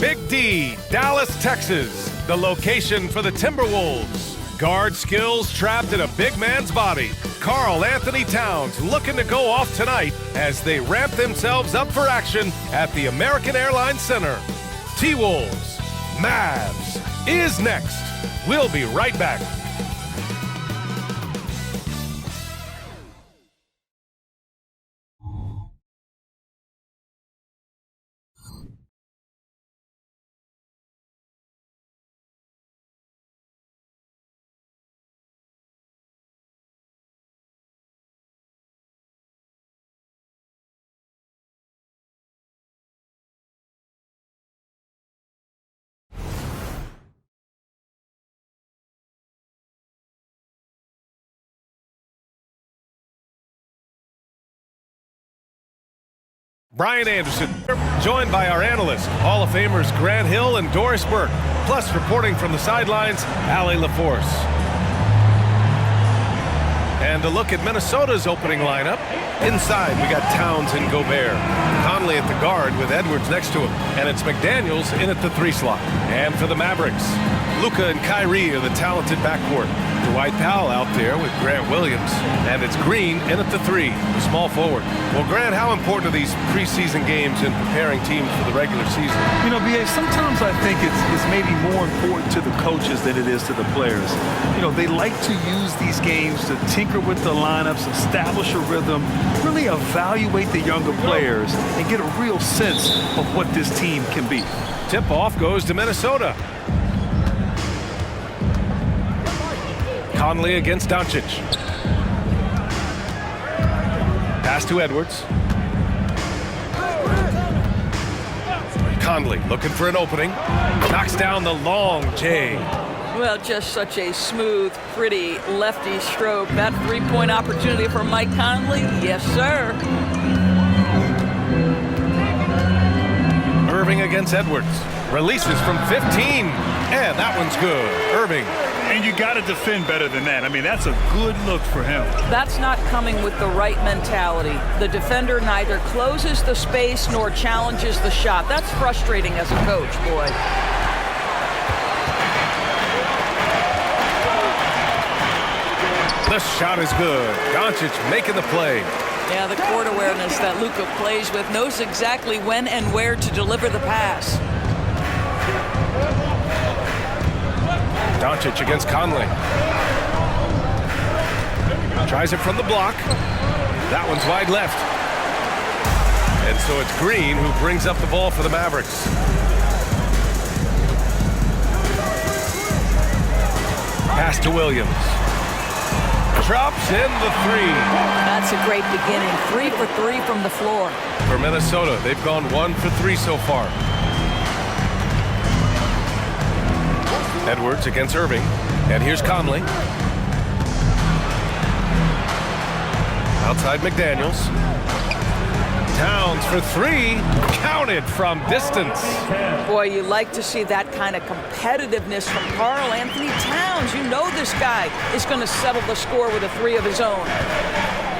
Big D, Dallas, Texas, the location for the Timberwolves. Guard skills trapped in a big man's body. Karl Anthony Towns looking to go off tonight as they ramp themselves up for action at the American Airlines Center. T-Wolves, Mavs is next. We'll be right back. Brian Anderson, joined by our analysts, Hall of Famers Grant Hill and Doris Burke, plus reporting from the sidelines, Allie LaForce. And a look at Minnesota's opening lineup. Inside, we got Towns and Gobert. Conley at the guard with Edwards next to him. And it's McDaniels in at the 3 slot. And for the Mavericks, Luka and Kyrie are the talented backcourt. Dwight Powell out there with Grant Williams. And it's Green in at the 3, the small forward. Well, Grant, how important are these preseason games in preparing teams for the regular season? You know, B.A., sometimes I think it's maybe more important to the coaches than it is to the players. You know, they like to use these games to tinker with the lineups, establish a rhythm, really evaluate the younger players, and get a real sense of what this team can be. Tip-off goes to Minnesota. Conley against Doncic. Pass to Edwards. Conley looking for an opening. Knocks down the long J. Well, just such a smooth, pretty lefty stroke. That three-point opportunity for Mike Conley, yes, sir. Irving against Edwards. Releases from 15. And that one's good. Irving. And you got to defend better than that. I mean, that's a good look for him. That's not coming with the right mentality. The defender neither closes the space nor challenges the shot. That's frustrating as a coach, boy. The shot is good. Doncic making the play. Yeah, the court awareness that Luka plays with, knows exactly when and where to deliver the pass. Doncic against Conley. Tries it from the block. That one's wide left. And so it's Green who brings up the ball for the Mavericks. Pass to Williams. Drops in the 3. That's a great beginning. 3 for 3 from the floor. For Minnesota, they've gone 1 for 3 so far. Edwards against Irving. And here's Conley. Outside McDaniels. Towns for 3. Counted from distance. Boy, you like to see that kind of competitiveness from Karl Anthony Towns. You know this guy is going to settle the score with a 3 of his own.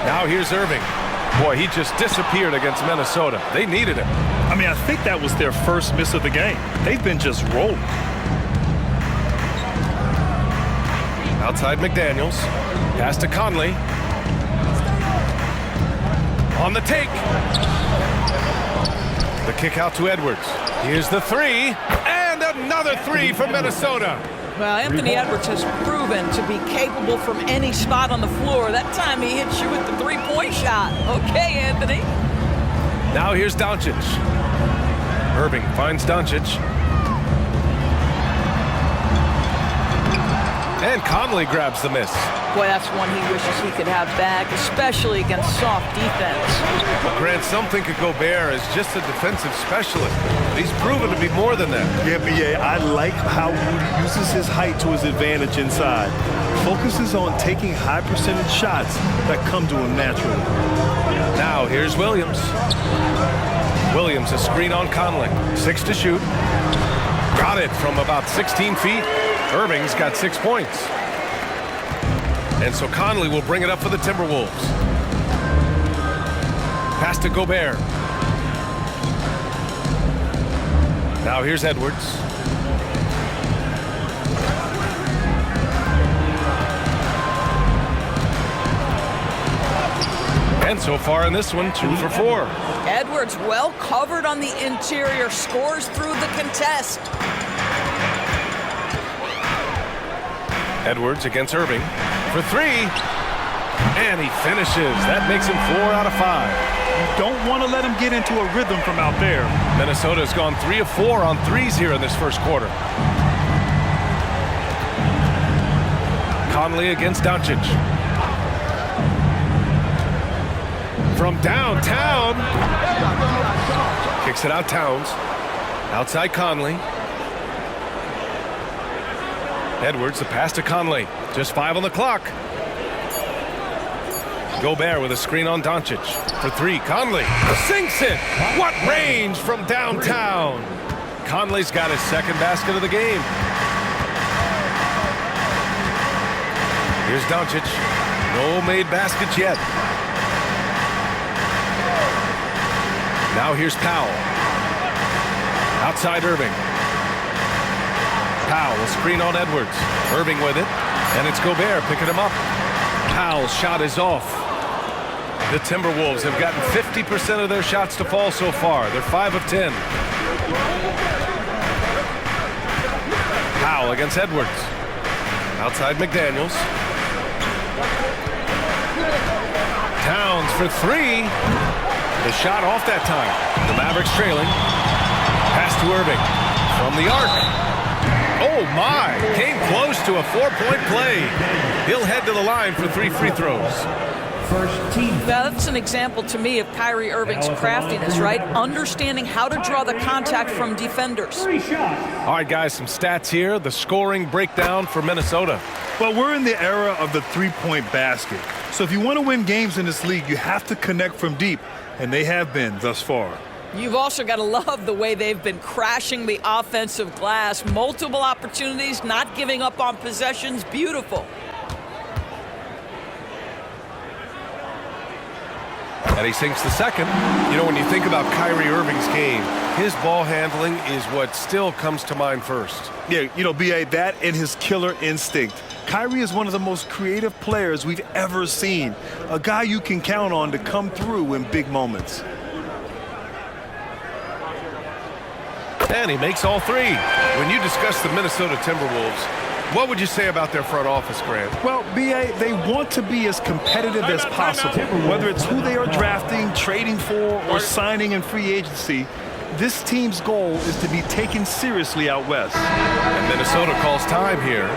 Now here's Irving. Boy, he just disappeared against Minnesota. They needed him. I mean, I think that was their first miss of the game. They've been just rolling. Outside McDaniels. Pass to Conley. On the take. The kick out to Edwards. Here's the 3. And another 3 for Minnesota. Well, Anthony Edwards has proven to be capable from any spot on the floor. That time he hits you with the three-point shot. Okay, Anthony. Now here's Doncic. Irving finds Doncic. And Conley grabs the miss. Boy, that's one he wishes he could have back, especially against soft defense. Well, Grant, some think of Gobert as just a defensive specialist, but he's proven to be more than that. Yeah, B.A., I like how Rudy uses his height to his advantage inside. Focuses on taking high-percentage shots that come to him naturally. Now here's Williams. Williams, a screen on Conley. 6 to shoot. Got it from about 16 feet. Irving's got 6 points. And so Conley will bring it up for the Timberwolves. Pass to Gobert. Now Now here's Edwards. And so far in this one, 2 for 4. Edwards well covered on the interior, scores through the contest. Edwards against Irving for 3. And he finishes. That makes him 4 out of 5. You don't want to let him get into a rhythm from out there. Minnesota's gone 3 of 4 on threes here in this first quarter. Conley against Doncic. From downtown. Kicks it out Towns. Outside Conley. Edwards, the pass to Conley. Just 5 on the clock. Gobert with a screen on Doncic. For 3, Conley sinks it. What range from downtown. Conley's got his second basket of the game. Here's Doncic. No made baskets yet. Now here's Powell. Outside Irving. Powell, a screen on Edwards. Irving with it. And it's Gobert picking him up. Powell's shot is off. The Timberwolves have gotten 50% of their shots to fall so far. They're 5 of 10. Powell against Edwards. Outside McDaniels. Towns for 3. The shot off that time. The Mavericks trailing. Pass to Irving. From the arc. Oh my! Came close to a 4-point play. He'll head to the line for 3 free throws. That's an example to me of Kyrie Irving's craftiness, right? Understanding how to draw the contact from defenders. All right, guys, some stats here. The scoring breakdown for Minnesota. Well, we're in the era of the three-point basket. So if you want to win games in this league, you have to connect from deep, and they have been thus far. You've also got to love the way they've been crashing the offensive glass. Multiple opportunities, not giving up on possessions. Beautiful. And he sinks the second. You know, when you think about Kyrie Irving's game, his ball handling is what still comes to mind first. Yeah, you know, B.A., that and his killer instinct. Kyrie is one of the most creative players we've ever seen. A guy you can count on to come through in big moments. And he makes all 3. When you discuss the Minnesota Timberwolves, what would you say about their front office, Grant? Well, B.A., they want to be as competitive as possible. Whether it's who they are drafting, trading for, or signing in free agency, this team's goal is to be taken seriously out west. And Minnesota calls time here.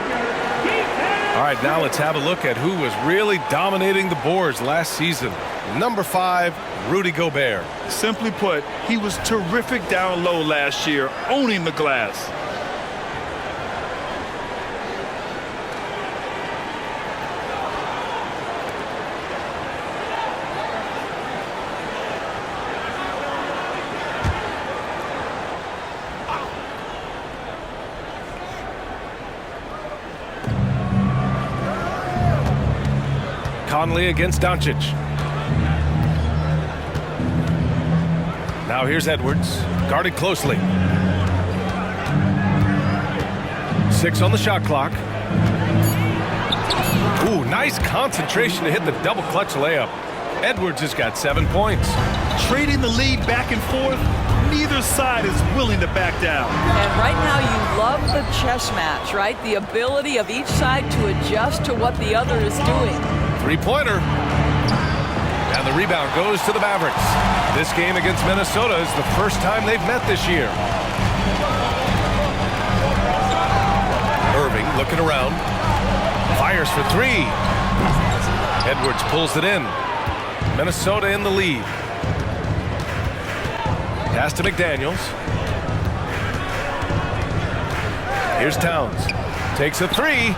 All right, now let's have a look at who was really dominating the boards last season. Number 5, Rudy Gobert. Simply put, he was terrific down low last year, owning the glass. Conley against Doncic. Now here's Edwards, guarded closely. 6 on the shot clock. Ooh, nice concentration to hit the double clutch layup. Edwards has got 7 points. Trading the lead back and forth, neither side is willing to back down. And right now you love the chess match, right? The ability of each side to adjust to what the other is doing. 3-pointer. And the rebound goes to the Mavericks. This game against Minnesota is the first time they've met this year. Irving looking around. Fires for 3. Edwards pulls it in. Minnesota in the lead. Pass to McDaniels. Here's Towns. Takes a 3.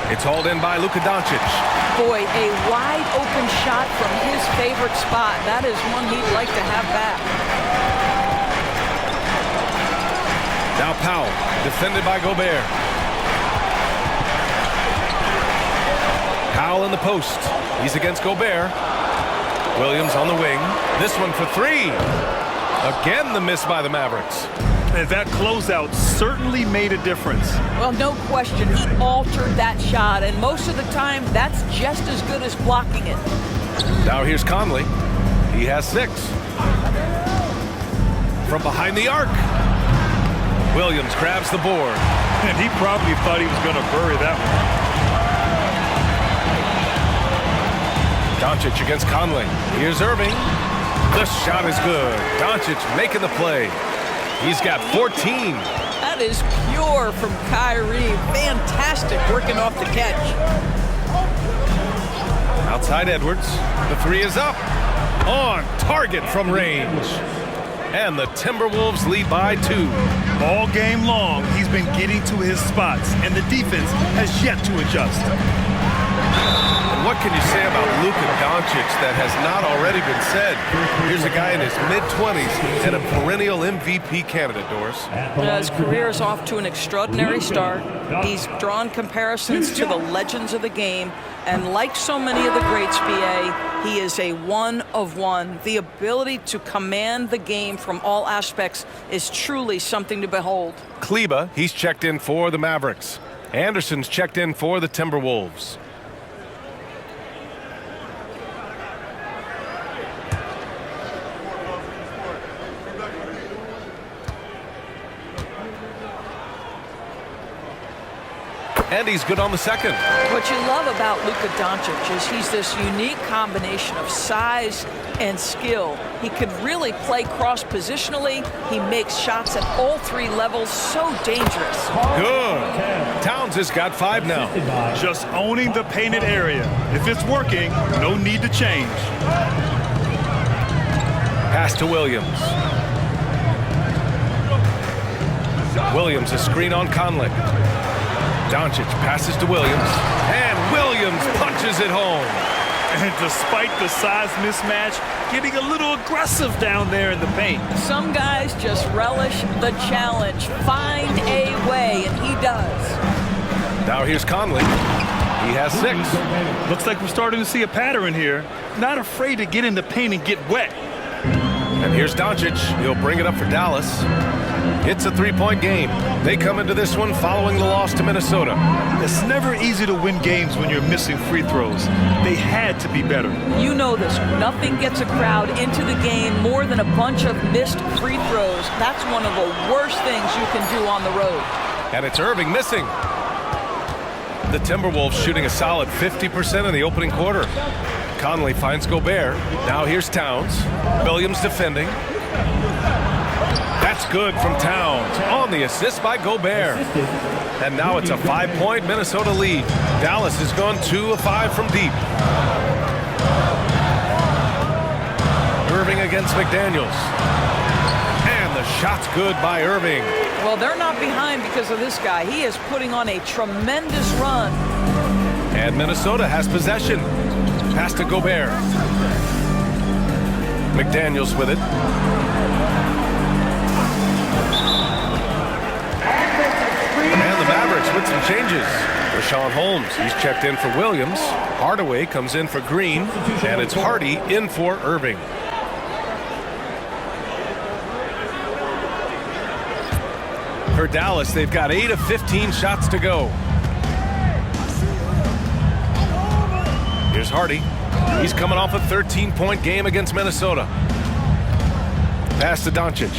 It's hauled in by Luka Doncic. Boy, a wide open shot from his favorite spot. That is one he'd like to have back. Now Powell, defended by Gobert. Powell in the post. He's against Gobert. Williams on the wing. This one for 3. Again, the miss by the Mavericks. And that closeout certainly made a difference. Well, no question, he altered that shot, and most of the time, that's just as good as blocking it. Now here's Conley. He has 6. From behind the arc. Williams grabs the board. And he probably thought he was going to bury that one. Doncic against Conley. Here's Irving. The shot is good. Doncic making the play. He's got 14. That is pure from Kyrie. Fantastic working off the catch. Outside Edwards. The 3 is up. On target from range. And the Timberwolves lead by 2. All game long, he's been getting to his spots, and the defense has yet to adjust. And what can you say about Luka Doncic that has not already been said? Here's a guy in his mid-20s and a perennial MVP candidate, Doris. His career is off to an extraordinary start. He's drawn comparisons to the legends of the game, and like so many of the greats, BA, he is a one of one. The ability to command the game from all aspects is truly something to behold. Kleba, he's checked in for the Mavericks. Anderson's checked in for the Timberwolves. And he's good on the second. What you love about Luka Doncic is he's this unique combination of size and skill. He could really play cross-positionally. He makes shots at all 3 levels. So dangerous. Good. Towns has got 5 now. Just owning the painted area. If it's working, no need to change. Pass to Williams. Williams, a screen on Conley. Doncic passes to Williams, and Williams punches it home. And despite the size mismatch, getting a little aggressive down there in the paint. Some guys just relish the challenge. Find a way, and he does. Now here's Conley. He has 6. Looks like we're starting to see a pattern here. Not afraid to get in the paint and get wet. And here's Doncic. He'll bring it up for Dallas. It's a 3-point game. They come into this one following the loss to Minnesota. It's never easy to win games when you're missing free throws. They had to be better. You know this. Nothing gets a crowd into the game more than a bunch of missed free throws. That's one of the worst things you can do on the road. And it's Irving missing. The Timberwolves shooting a solid 50% in the opening quarter. Conley finds Gobert. Now here's Towns. Williams defending. That's good from Towns on the assist by Gobert. And now it's a 5-point Minnesota lead. Dallas has gone 2 of 5 from deep. Irving against McDaniels. And the shot's good by Irving. Well, they're not behind because of this guy. He is putting on a tremendous run. And Minnesota has possession. Pass to Gobert. McDaniels with it. And the Mavericks with some changes. Rashawn Holmes, he's checked in for Williams. Hardaway comes in for Green. And it's Hardy in for Irving. For Dallas, they've got 8 of 15 shots to go. Here's Hardy. He's coming off a 13-point game against Minnesota. Pass to Doncic.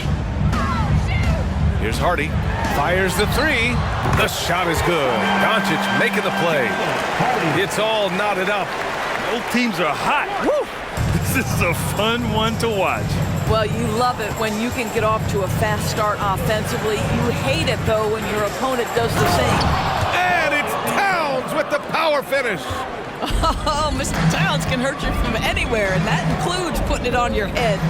Here's Hardy. Fires the 3. The shot is good. Doncic making the play. It's all knotted up. Both teams are hot. Woo! This is a fun one to watch. Well, you love it when you can get off to a fast start offensively. You hate it, though, when your opponent does the same. And it's Towns with the power finish. Oh, Mr. Towns can hurt you from anywhere, and that includes putting it on your head.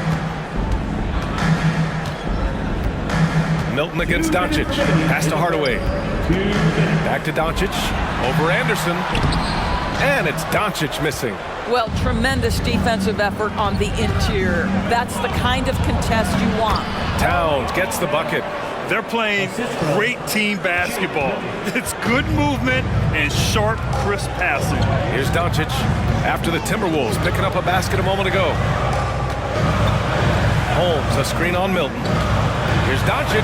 Milton against Doncic. Pass to Hardaway. Back to Doncic. Over Anderson. And it's Doncic missing. Well, tremendous defensive effort on the interior. That's the kind of contest you want. Towns gets the bucket. They're playing great team basketball. It's good movement and sharp, crisp passing. Here's Doncic after the Timberwolves picking up a basket a moment ago. Holmes, a screen on Milton. Here's Doncic.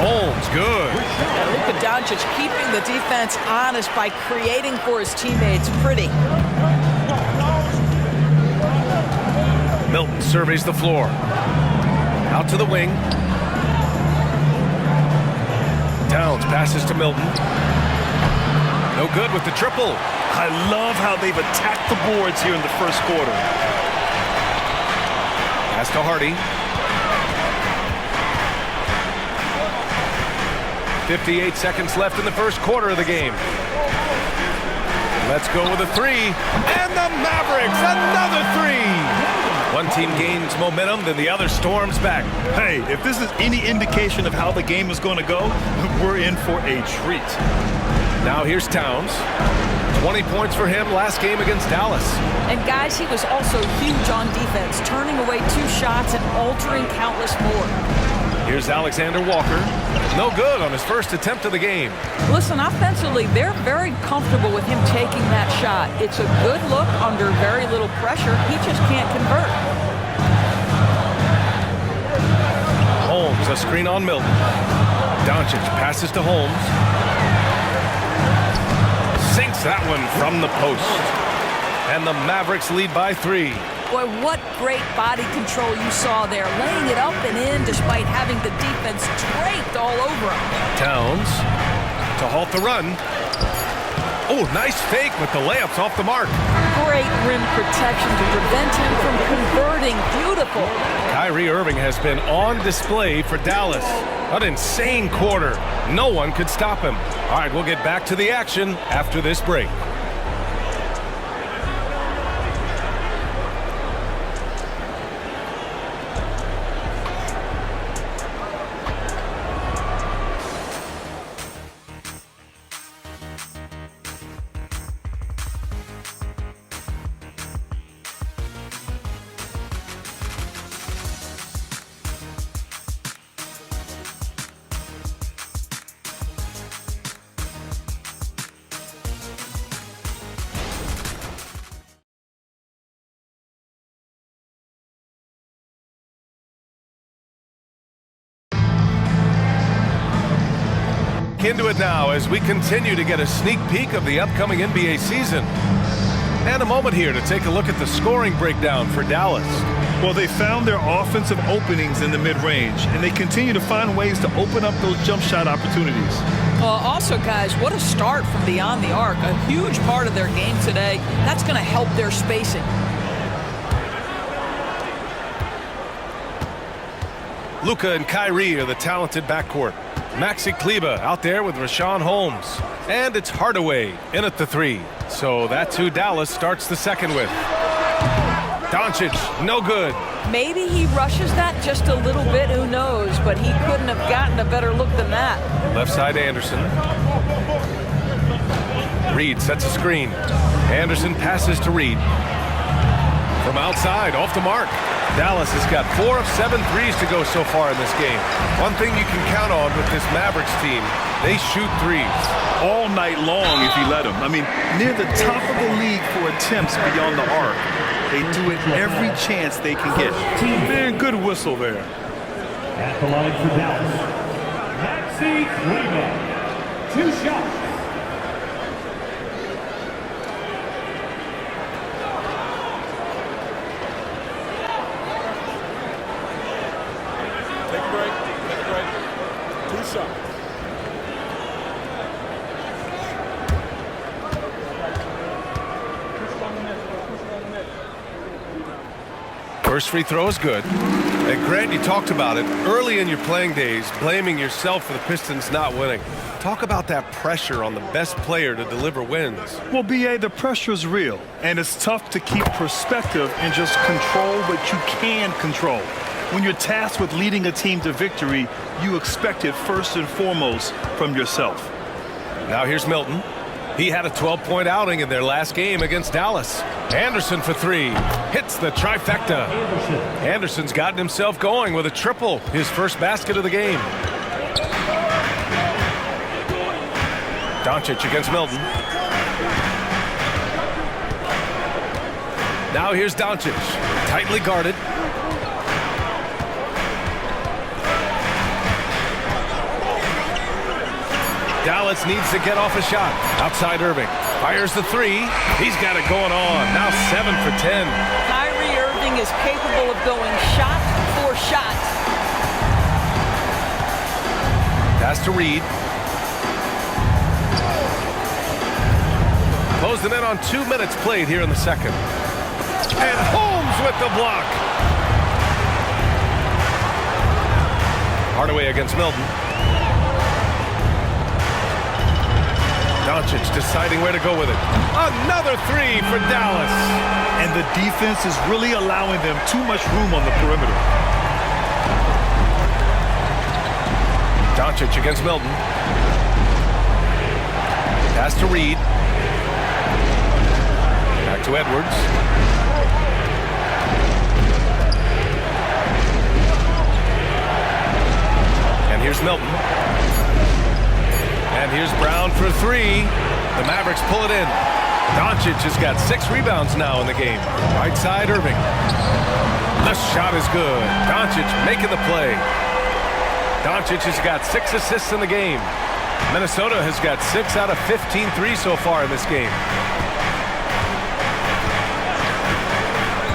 Holmes, good. And Luka Doncic keeping the defense honest by creating for his teammates. Pretty. Milton surveys the floor. Out to the wing. Towns passes to Milton. No good with the triple. I love how they've attacked the boards here in the first quarter. Pass to Hardy. 58 seconds left in the first quarter of the game. Let's go with a three. And the Mavericks, another three. One team gains momentum, then the other storms back. Hey, if this is any indication of how the game is going to go, we're in for a treat. Now here's Towns. 20 points for him last game against Dallas. And guys, he was also huge on defense, turning away 2 shots and altering countless more. Here's Alexander Walker. No good on his first attempt of the game. Listen, offensively, they're very comfortable with him taking that shot. It's a good look under very little pressure. He just can't convert. Holmes, a screen on Milton. Doncic passes to Holmes. Sinks that one from the post. And the Mavericks lead by 3. Boy, what great body control you saw there, laying it up and in despite having the defense draped all over him. Towns to halt the run. Oh, nice fake with the layups off the mark. Great rim protection to prevent him from converting. Beautiful. Kyrie Irving has been on display for Dallas. An insane quarter. No one could stop him. All right, we'll get back to the action after this break. Into it now as we continue to get a sneak peek of the upcoming NBA season. And a moment here to take a look at the scoring breakdown for Dallas. Well, they found their offensive openings in the mid-range, and they continue to find ways to open up those jump shot opportunities. Also, guys, what a start from beyond the arc. A huge part of their game today. That's going to help their spacing. Luka and Kyrie are the talented backcourt. Maxi Kleber out there with Rashawn Holmes. And it's Hardaway in at the 3. So that's who Dallas starts the second with. Doncic, no good. Maybe he rushes that just a little bit, who knows, but he couldn't have gotten a better look than that. Left side Anderson. Reed sets a screen. Anderson passes to Reed. From outside, off the mark. Dallas has got 4 of 7 threes to go so far in this game. One thing you can count on with this Mavericks team, they shoot threes. All night long if you let them. I mean, near the top of the league for attempts beyond the arc. They do it every chance they can get. Man, good whistle there. At the line for Dallas, Maxi Kleber. 2 shots. Take a break. 2 shots. First free throw is good. And Grant, you talked about it early in your playing days, blaming yourself for the Pistons not winning. Talk about that pressure on the best player to deliver wins. Well, B.A., the pressure is real, and it's tough to keep perspective and just control what you can control. When you're tasked with leading a team to victory, you expect it first and foremost from yourself. Now here's Milton. He had a 12-point outing in their last game against Dallas. Anderson for 3. Hits the trifecta. Anderson's gotten himself going with a triple, his first basket of the game. Doncic against Milton. Now here's Doncic, tightly guarded. Dallas needs to get off a shot. Outside Irving. Fires the three. He's got it going on. Now 7 for 10. Kyrie Irving is capable of going shot for shot. Pass to Reed. Closed it in on 2 minutes played here in the second. And Holmes with the block. Hardaway against Milton. Doncic deciding where to go with it. Another three for Dallas. And the defense is really allowing them too much room on the perimeter. Doncic against Milton. Pass to Reed. Back to Edwards. And here's Milton. And here's Brown for three. The Mavericks pull it in. Doncic has got 6 rebounds now in the game. Right side, Irving. The shot is good. Doncic making the play. Doncic has got 6 assists in the game. Minnesota has got 6 out of 15 threes so far in this game.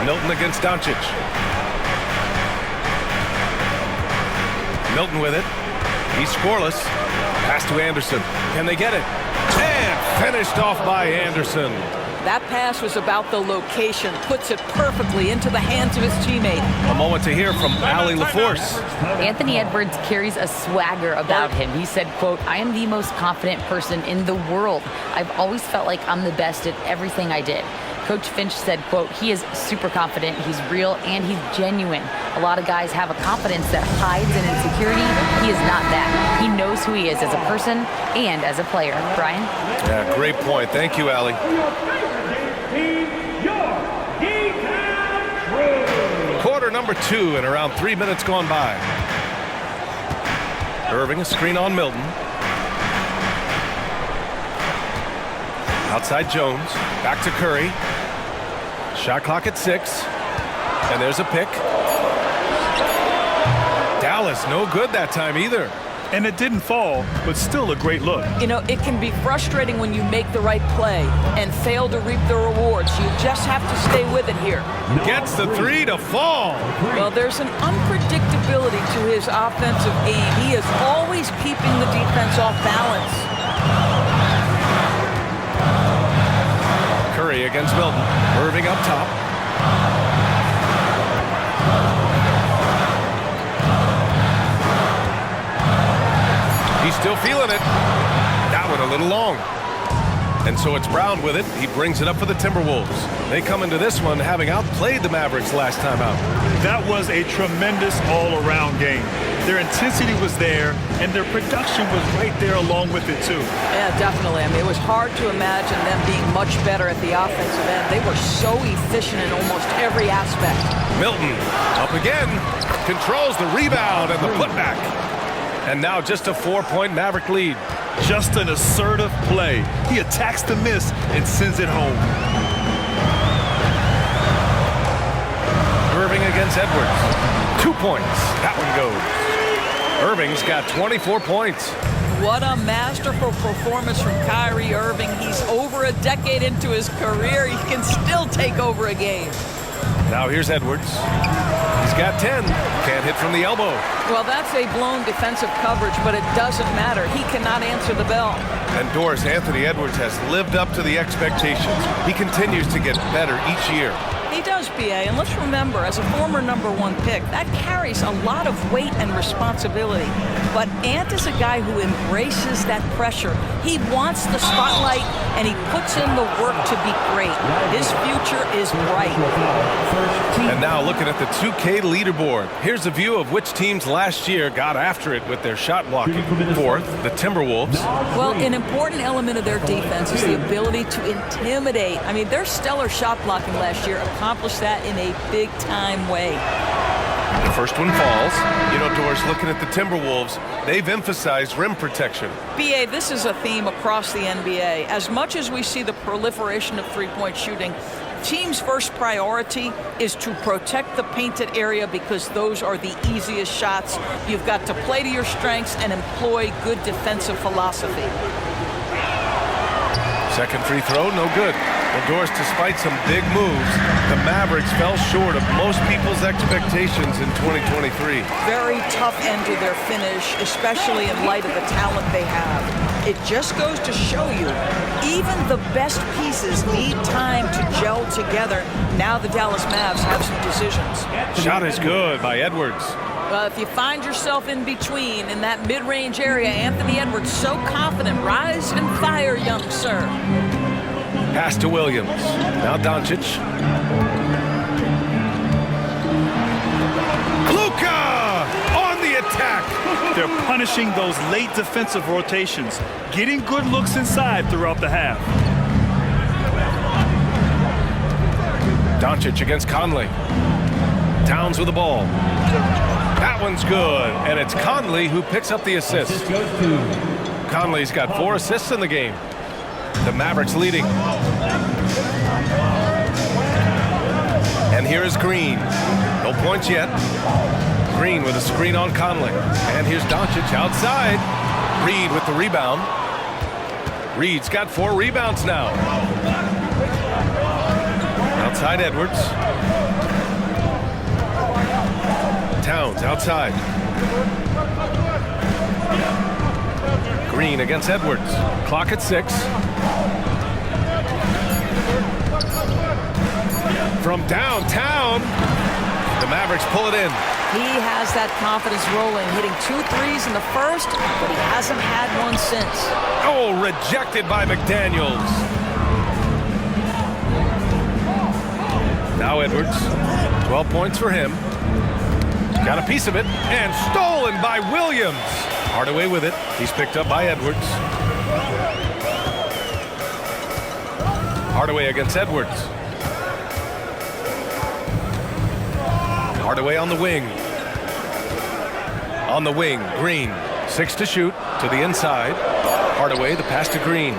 Milton against Doncic. Milton with it. He's scoreless. Pass to Anderson. Can they get it? And finished off by Anderson. That pass was about the location. Puts it perfectly into the hands of his teammate. A moment to hear from Allie LaForce. Anthony Edwards carries a swagger about him. He said, quote, "I am the most confident person in the world. I've always felt like I'm the best at everything I did." Coach Finch said, quote, "He is super confident, he's real, and he's genuine. A lot of guys have a confidence that hides in insecurity. He is not that. He knows who he is as a person and as a player." Brian? Yeah, great point. Thank you, Allie. Quarter number 2 and around 3 minutes gone by. Irving, a screen on Milton. Outside Jones. Back to Curry. Shot clock at 6. And there's a pick. Dallas, no good that time either. And it didn't fall, but still a great look. You know, it can be frustrating when you make the right play and fail to reap the rewards. You just have to stay with it here. Gets the three to fall. Well, there's an unpredictability to his offensive game. He is always keeping the defense off balance. Curry against Milton. Irving up top. He's still feeling it. That one a little long. And so it's Brown with it. He brings it up for the Timberwolves. They come into this one having outplayed the Mavericks last time out. That was a tremendous all-around game. Their intensity was there, and their production was right there along with it, too. Yeah, definitely. I mean, it was hard to imagine them being much better at the offensive end. They were so efficient in almost every aspect. Milton up again. Controls the rebound and the putback. And now just a 4-point Maverick lead. Just an assertive play. He attacks the miss and sends it home. Irving against Edwards. 2 points. That one goes. Irving's got 24 points. What a masterful performance from Kyrie Irving. He's over a decade into his career. He can still take over a game. Now here's Edwards. He's got 10. Can't hit from the elbow. Well, that's a blown defensive coverage, but it doesn't matter. He cannot answer the bell. And Doris, Anthony Edwards has lived up to the expectations. He continues to get better each year. He does, BA, and let's remember, as a former #1 pick, that carries a lot of weight and responsibility. But Ant is a guy who embraces that pressure. He wants the spotlight, and he puts in the work to be great. His future is bright. And now looking at the 2K leaderboard. Here's a view of which teams last year got after it with their shot blocking. Fourth, the Timberwolves. Well, an important element of their defense is the ability to intimidate. I mean, their stellar shot blocking last year accomplished that in a big-time way. The first one falls. You know, Doris, looking at the Timberwolves, they've emphasized rim protection. BA, this is a theme across the NBA. As much as we see the proliferation of three-point shooting, team's first priority is to protect the painted area because those are the easiest shots. You've got to play to your strengths and employ good defensive philosophy. Second free throw, no good. Well, Doris, despite some big moves, the Mavericks fell short of most people's expectations in 2023. Very tough end to their finish, especially in light of the talent they have. It just goes to show you, even the best pieces need time to gel together. Now the Dallas Mavs have some decisions. Shot is good by Edwards. Well, if you find yourself in between in that mid-range area, Anthony Edwards so confident. Rise and fire, young sir. Pass to Williams. Now Doncic. Luka on the attack. They're punishing those late defensive rotations, getting good looks inside throughout the half. Doncic against Conley. Towns with the ball. That one's good, and it's Conley who picks up the assist. Conley's got 4 assists in the game. The Mavericks leading. And here is Green. No points yet. Green with a screen on Conley. And here's Doncic outside. Reed with the rebound. Reed's got 4 rebounds now. Outside Edwards. Towns outside. Green against Edwards. Clock at 6. From downtown, the Mavericks pull it in. He has that confidence rolling, hitting 2 threes in the first, but he hasn't had one since. Oh, rejected by McDaniels. Now Edwards, 12 points for him. Got a piece of it, and stolen by Williams. Hardaway with it. He's picked up by Edwards. Hardaway against Edwards. Hardaway on the wing. On the wing, Green. 6 to shoot, to the inside. Hardaway, the pass to Green.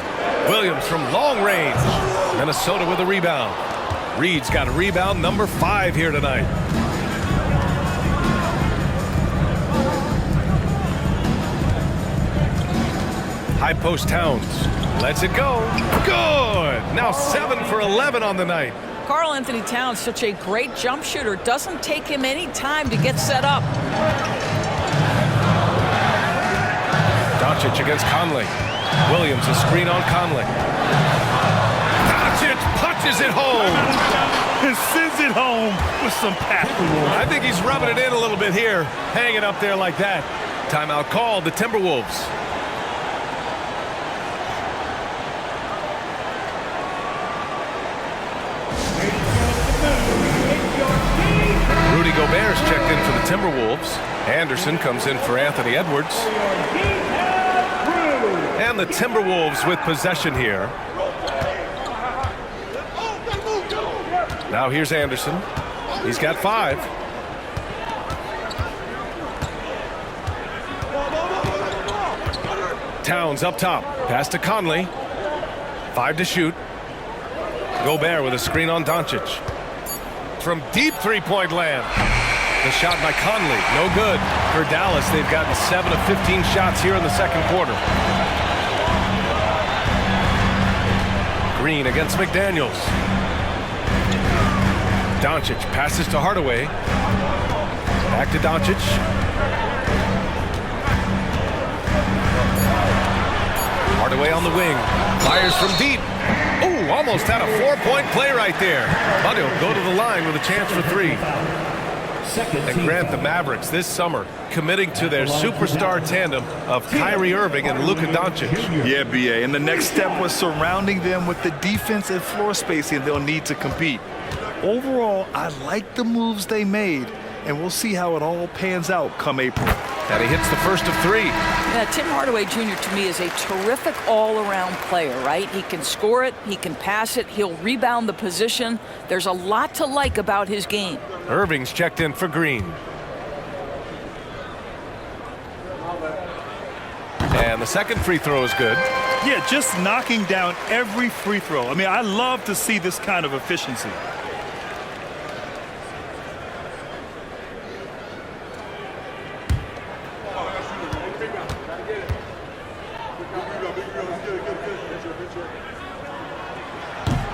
Williams from long range. Minnesota with a rebound. Reed's got a rebound, number 5 here tonight. High post Towns. Lets it go. Good! Now 7 for 11 on the night. Karl Anthony Towns, such a great jump shooter. Doesn't take him any time to get set up. Doncic against Conley. Williams, a screen on Conley. Doncic punches it home. And sends it home with some pass. I think he's rubbing it in a little bit here. Hanging up there like that. Timeout called, the Timberwolves. Rudy Gobert's checked in for the Timberwolves. Anderson comes in for Anthony Edwards. And the Timberwolves with possession here. Now here's Anderson. He's got 5. Towns up top. Pass to Conley. 5 to shoot. Gobert with a screen on Doncic. From deep three-point land. The shot by Conley, no good. For Dallas, they've gotten 7 of 15 shots here in the second quarter. Green against McDaniels. Doncic passes to Hardaway. Back to Doncic. Hardaway on the wing. Fires from deep. Oh, almost had a 4-point play right there. But he'll go to the line with a chance for 3. And Grant, the Mavericks this summer committing to their superstar tandem of Kyrie Irving and Luka Doncic. Yeah, BA. And the next step was surrounding them with the defense and floor spacing they'll need to compete. Overall, I like the moves they made, and we'll see how it all pans out come April. And he hits the first of 3. Yeah, Tim Hardaway Jr. to me is a terrific all-around player, right? He can score it, he can pass it, he'll rebound the position. There's a lot to like about his game. Irving's checked in for Green. And the second free throw is good. Yeah, just knocking down every free throw. I mean, I love to see this kind of efficiency.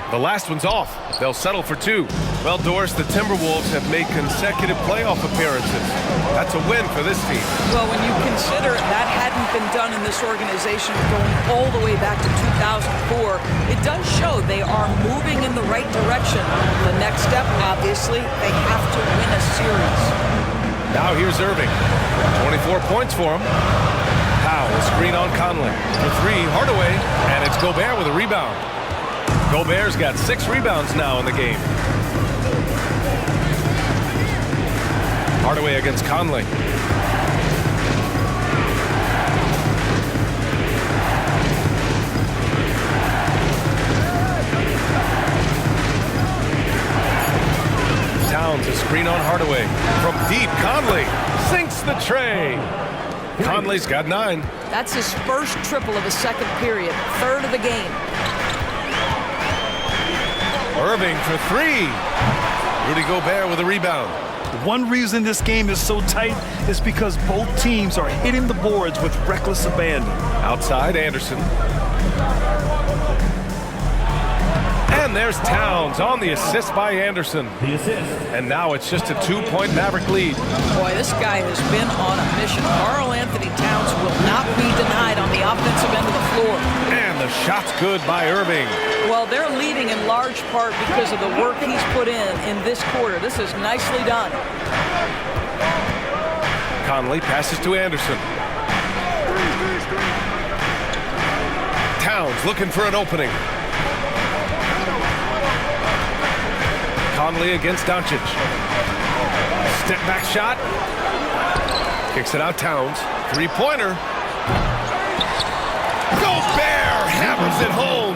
The last one's off. They'll settle for 2. Well, Doris, the Timberwolves have made consecutive playoff appearances. That's a win for this team. Well, when you consider that hadn't been done in this organization going all the way back to 2004, it does show they are moving in the right direction. The next step, obviously, they have to win a series. Now here's Irving. 24 points for him. Powell, screen on Conley. For 3, Hardaway, and it's Gobert with a rebound. Gobert's got 6 rebounds now in the game. Hardaway against Conley. Towns, a screen on Hardaway. From deep, Conley sinks the tray. Conley's got 9. That's his first triple of the second period, third of the game. Irving for 3. Rudy Gobert with a rebound. One reason this game is so tight is because both teams are hitting the boards with reckless abandon. Outside, Anderson. And there's Towns on the assist by Anderson. The assist. And now it's just a 2-point Maverick lead. Boy, this guy has been on a mission. Karl Anthony Towns will not be denied on the offensive end of the floor. And the shot's good by Irving. Well, they're leading in large part because of the work he's put in this quarter. This is nicely done. Conley passes to Anderson. Towns looking for an opening. Conley against Doncic. Step back shot. Kicks it out, Towns. 3-pointer. Gobert hammers it home.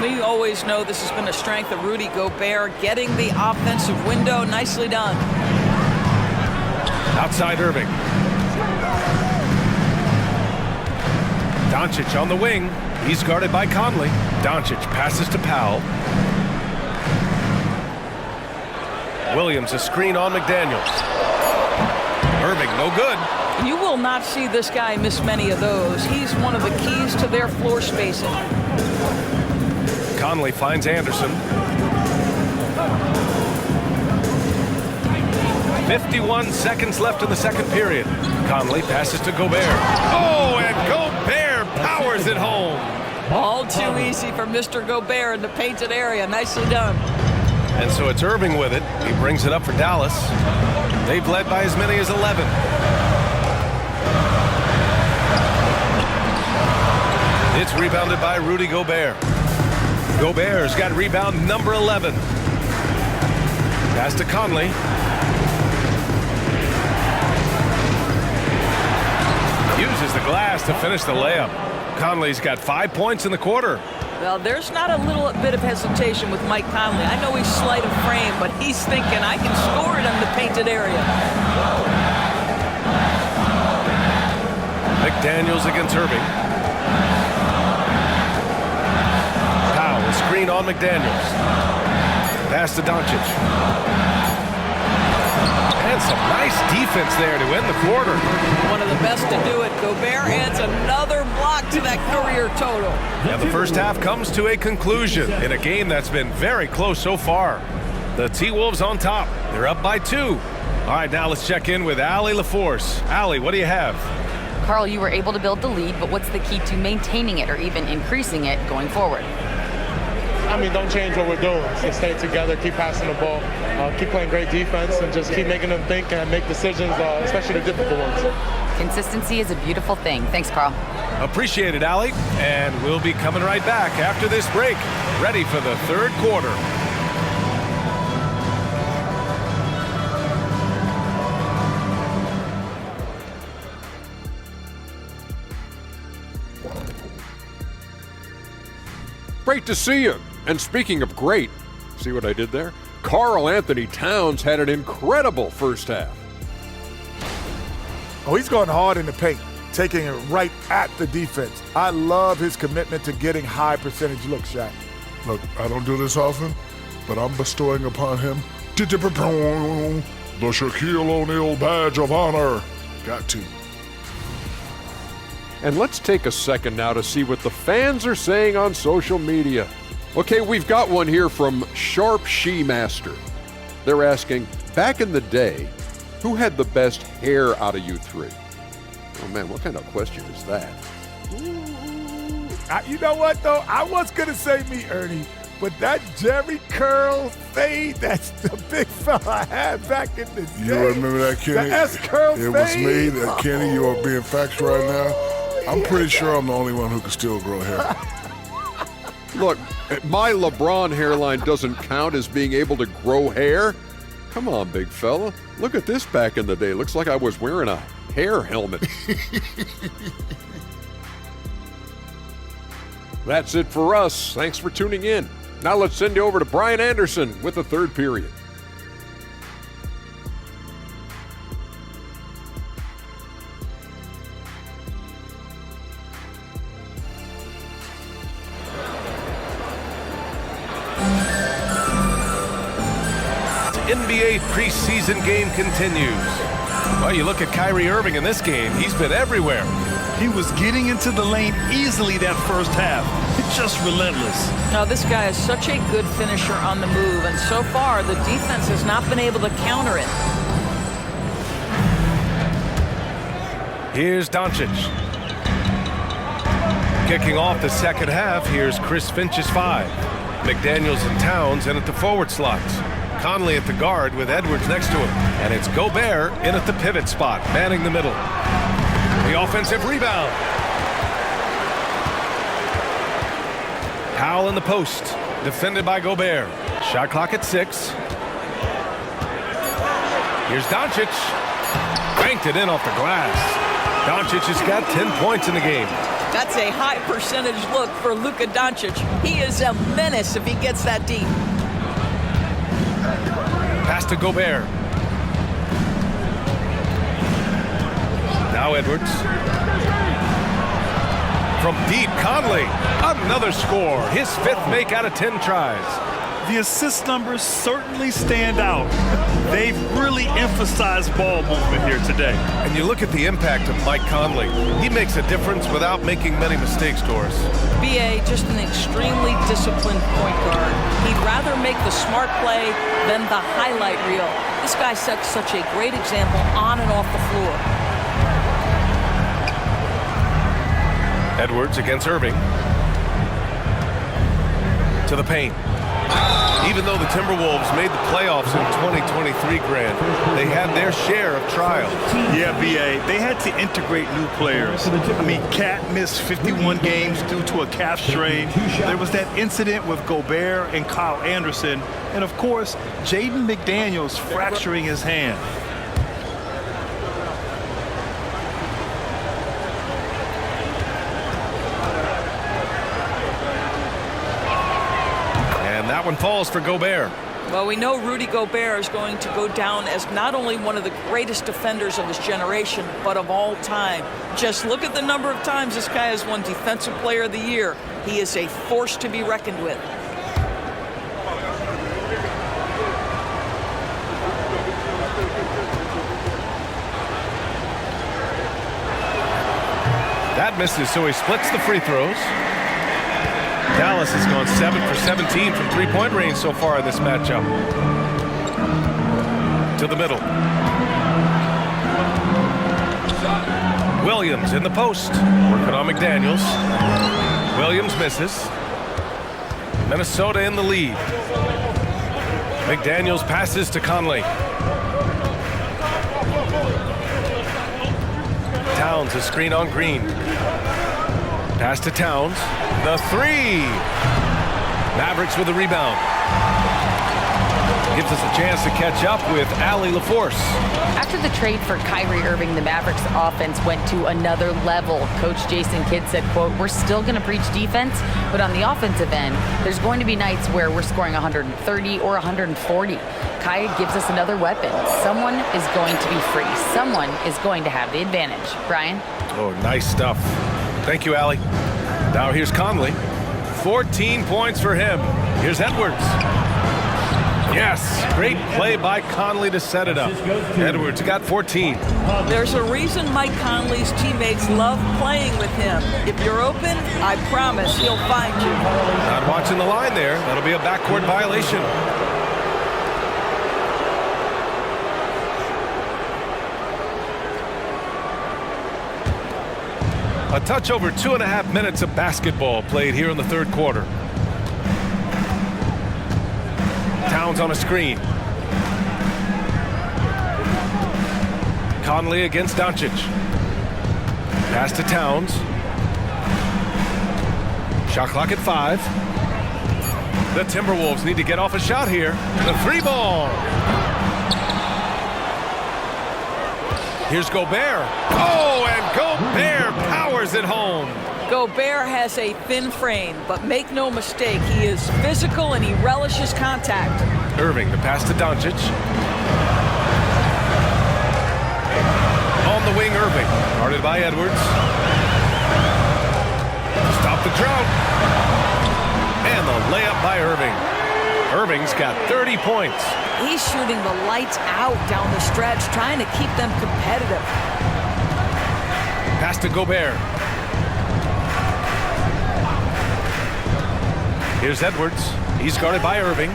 We always know this has been a strength of Rudy Gobert, getting the offensive window. Nicely done. Outside Irving. Doncic on the wing. He's guarded by Conley. Doncic passes to Powell. Williams, a screen on McDaniels. Irving, no good. You will not see this guy miss many of those. He's one of the keys to their floor spacing. Conley finds Anderson. 51 seconds left in the second period. Conley passes to Gobert. Oh, and Gobert powers it home. All too easy for Mr. Gobert in the painted area. Nicely done. And so it's Irving with it. He brings it up for Dallas. They've led by as many as 11. It's rebounded by Rudy Gobert. Gobert's got rebound number 11. Pass to Conley. Uses the glass to finish the layup. Conley's got 5 points in the quarter. Well, there's not a little bit of hesitation with Mike Conley. I know he's slight of frame, but he's thinking, I can score it in the painted area. McDaniels against Irving. Powell, screen on McDaniels. Pass to Doncic. And some nice defense there to end the quarter. One of the best to do it. Gobert adds another block to that career total. And the first half comes to a conclusion in a game that's been very close so far. The T-Wolves on top. They're up by 2. All right, now let's check in with Allie LaForce. Allie, what do you have? Karl, you were able to build the lead, but what's the key to maintaining it or even increasing it going forward? I mean, don't change what we're doing. Just stay together, keep passing the ball, keep playing great defense, and just keep making them think and make decisions, especially the difficult ones. Consistency is a beautiful thing. Thanks, Karl. Appreciate it, Allie. And we'll be coming right back after this break, ready for the third quarter. Great to see you. And speaking of great, see what I did there? Karl Anthony Towns had an incredible first half. Oh, he's going hard in the paint. taking it right at the defense. I love his commitment to getting high percentage looks, Shaq. Look, I don't do this often, but I'm bestowing upon him the Shaquille O'Neal badge of honor. Got to. And let's take a second now to see what the fans are saying on social media. Okay, we've got one here from Sharp She Master. They're asking, back in the day, who had the best hair out of you three? Oh man, what kind of question is that? You know what, though? I was going to say me, Ernie, but that Jerry curl fade, that's the big fella I had back in the day. You remember that, Kenny? The S-curl fade. It was me, that Kenny. You are being factual right now. I'm pretty sure I'm the only one who can still grow hair. Look, my LeBron hairline doesn't count as being able to grow hair. Come on, big fella. Look at this back in the day. Looks like I was wearing a hair helmet. That's it for us. Thanks for tuning in. Now let's send you over to Brian Anderson with the third period. NBA preseason game continues. Well, you look at Kyrie Irving in this game, he's been everywhere. He was getting into the lane easily that first half. Just relentless. Now, this guy is such a good finisher on the move, and so far, the defense has not been able to counter it. Here's Doncic. Kicking off the second half, here's Chris Finch's 5. McDaniels and Towns in at the forward slots. Conley at the guard with Edwards next to him. And it's Gobert in at the pivot spot, manning the middle. The offensive rebound. Powell in the post, defended by Gobert. Shot clock at 6. Here's Doncic. Banked it in off the glass. Doncic has got 10 points in the game. That's a high percentage look for Luka Doncic. He is a menace if he gets that deep. Pass to Gobert. Now Edwards. From deep, Conley. Another score. His 5th make out of 10 tries. The assist numbers certainly stand out. They've really emphasized ball movement here today. And you look at the impact of Mike Conley. He makes a difference without making many mistakes, Doris. B.A., just an extremely disciplined point guard. He'd rather make the smart play than the highlight reel. This guy sets such a great example on and off the floor. Edwards against Irving. To the paint. Even though the Timberwolves made the playoffs in 2023, Grant, they had their share of trials. Yeah, B.A., they had to integrate new players. I mean, Cat missed 51 games due to a calf strain. There was that incident with Gobert and Kyle Anderson. And, of course, Jaden McDaniels fracturing his hand. That one falls for Gobert. Well, we know Rudy Gobert is going to go down as not only one of the greatest defenders of his generation, but of all time. Just look at the number of times this guy has won Defensive Player of the Year. He is a force to be reckoned with. That misses, so he splits the free throws. Dallas has gone 7 for 17 from three-point range so far in this matchup. To the middle. Williams in the post. Working on McDaniels. Williams misses. Minnesota in the lead. McDaniels passes to Conley. Towns a screen on Green. Pass to Towns. The 3. Mavericks with the rebound. Gives us a chance to catch up with Allie LaForce. After the trade for Kyrie Irving, the Mavericks offense went to another level. Coach Jason Kidd said, quote, "We're still going to preach defense, but on the offensive end, there's going to be nights where we're scoring 130 or 140. Kai gives us another weapon. Someone is going to be free. Someone is going to have the advantage." Brian? Oh, nice stuff. Thank you, Allie. Now here's Conley. 14 points for him. Here's Edwards. Yes, great play by Conley to set it up. Edwards got 14. There's a reason Mike Conley's teammates love playing with him. If you're open, I promise he'll find you. Not watching the line there. That'll be a backcourt violation. A touch over 2.5 minutes of basketball played here in the third quarter. Towns on a screen. Conley against Doncic. Pass to Towns. Shot clock at 5. The Timberwolves need to get off a shot here. The 3 ball. Here's Gobert. Oh, and Gobert powers it home. Gobert has a thin frame, but make no mistake, he is physical and he relishes contact. Irving, the pass to Doncic. On the wing, Irving. Guarded by Edwards. Stop the drought. And the layup by Irving. Irving's got 30 points. He's shooting the lights out down the stretch, trying to keep them competitive. Pass to Gobert. Here's Edwards. He's guarded by Irving.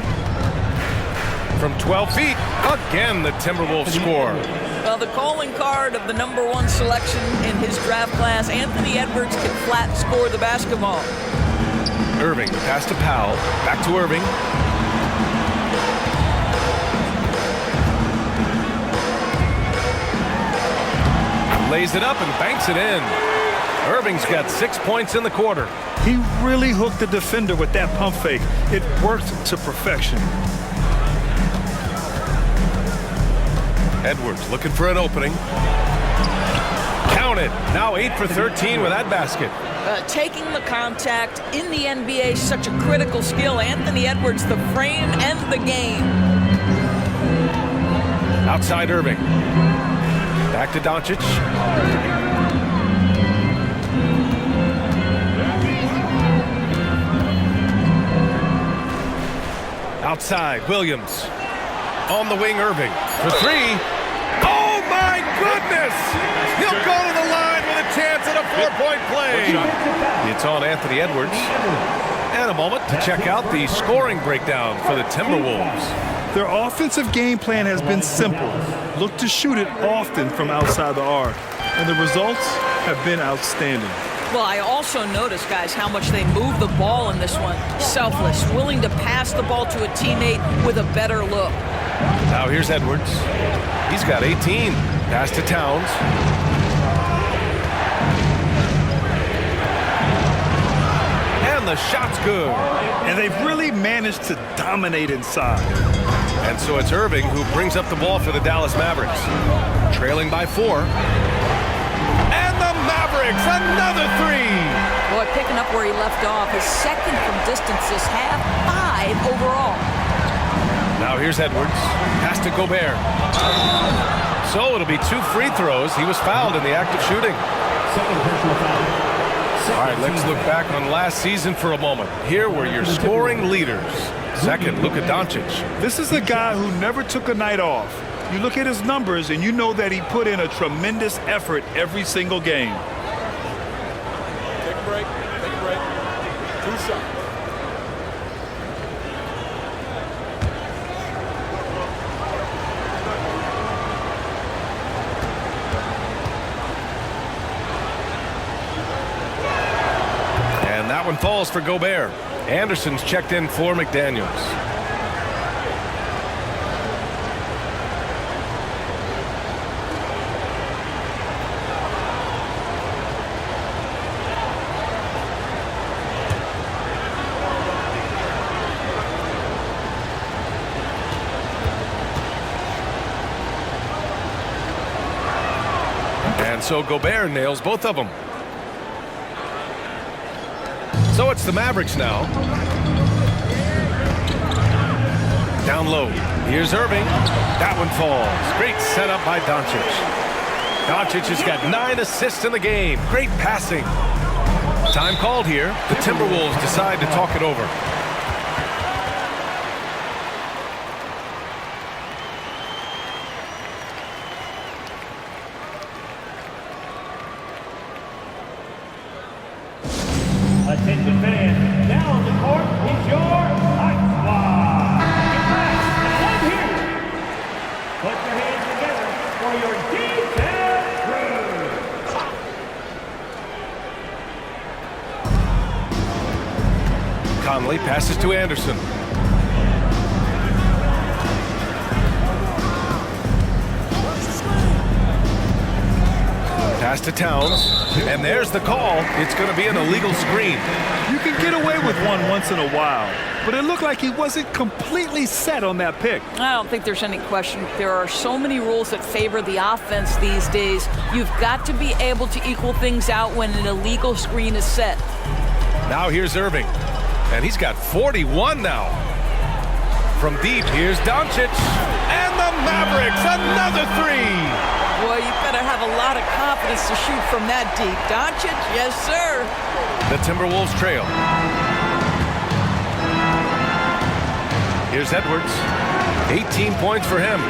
From 12 feet, again the Timberwolves score. Well, the calling card of the #1 selection in his draft class, Anthony Edwards, can flat score the basketball. Irving, the pass to Powell. Back to Irving. Lays it up and banks it in. Irving's got 6 points in the quarter. He really hooked the defender with that pump fake. It worked to perfection. Edwards looking for an opening. Count it. Now 8 for 13 with that basket. Taking the contact in the NBA is such a critical skill. Anthony Edwards, the frame and the game. Outside Irving. Back to Doncic. Outside, Williams. On the wing, Irving. For 3. Oh, my goodness! He'll go to the line with a chance at a 4-point play. It's on Anthony Edwards. And a moment to check out the scoring breakdown for the Timberwolves. Their offensive game plan has been simple. Look to shoot it often from outside the arc. And the results have been outstanding. Well, I also noticed, guys, how much they move the ball in this one. Selfless, willing to pass the ball to a teammate with a better look. Now here's Edwards. He's got 18. Pass to Towns. And the shot's good. And they've really managed to dominate inside. And so it's Irving who brings up the ball for the Dallas Mavericks. Trailing by 4. And the Mavericks, another 3. Boy, picking up where he left off. His second from distance this half, 5 overall. Now here's Edwards. Pass to Gobert. So it'll be 2 free throws. He was fouled in the act of shooting. All right, let's look back on last season for a moment. Here were your scoring leaders. Second, Luka Doncic. This is a guy who never took a night off. You look at his numbers and you know that he put in a tremendous effort every single game. Take a break. Take a break. 2 shots. And that one falls for Gobert. Anderson's checked in for McDaniels. And so Gobert nails both of them. So it's the Mavericks now. Down low. Here's Irving. That one falls. Great setup by Doncic. Doncic has got 9 assists in the game. Great passing. Time called here. The Timberwolves decide to talk it over. Attention fans, now on the court is your Ice Squad. Get back and here. Put your hands together for your defense crew. Conley passes to Anderson. Pass to Towns, and there's the call. It's going to be an illegal screen. You can get away with one once in a while, but it looked like he wasn't completely set on that pick. I don't think there's any question. There are so many rules that favor the offense these days. You've got to be able to equal things out when an illegal screen is set. Now here's Irving, and he's got 41 now. From deep, here's Doncic, and the Mavericks, another three. Boy, you better have a lot of confidence to shoot from that deep. Doncic, yes, sir. The Timberwolves trail. Here's Edwards. 18 points for him.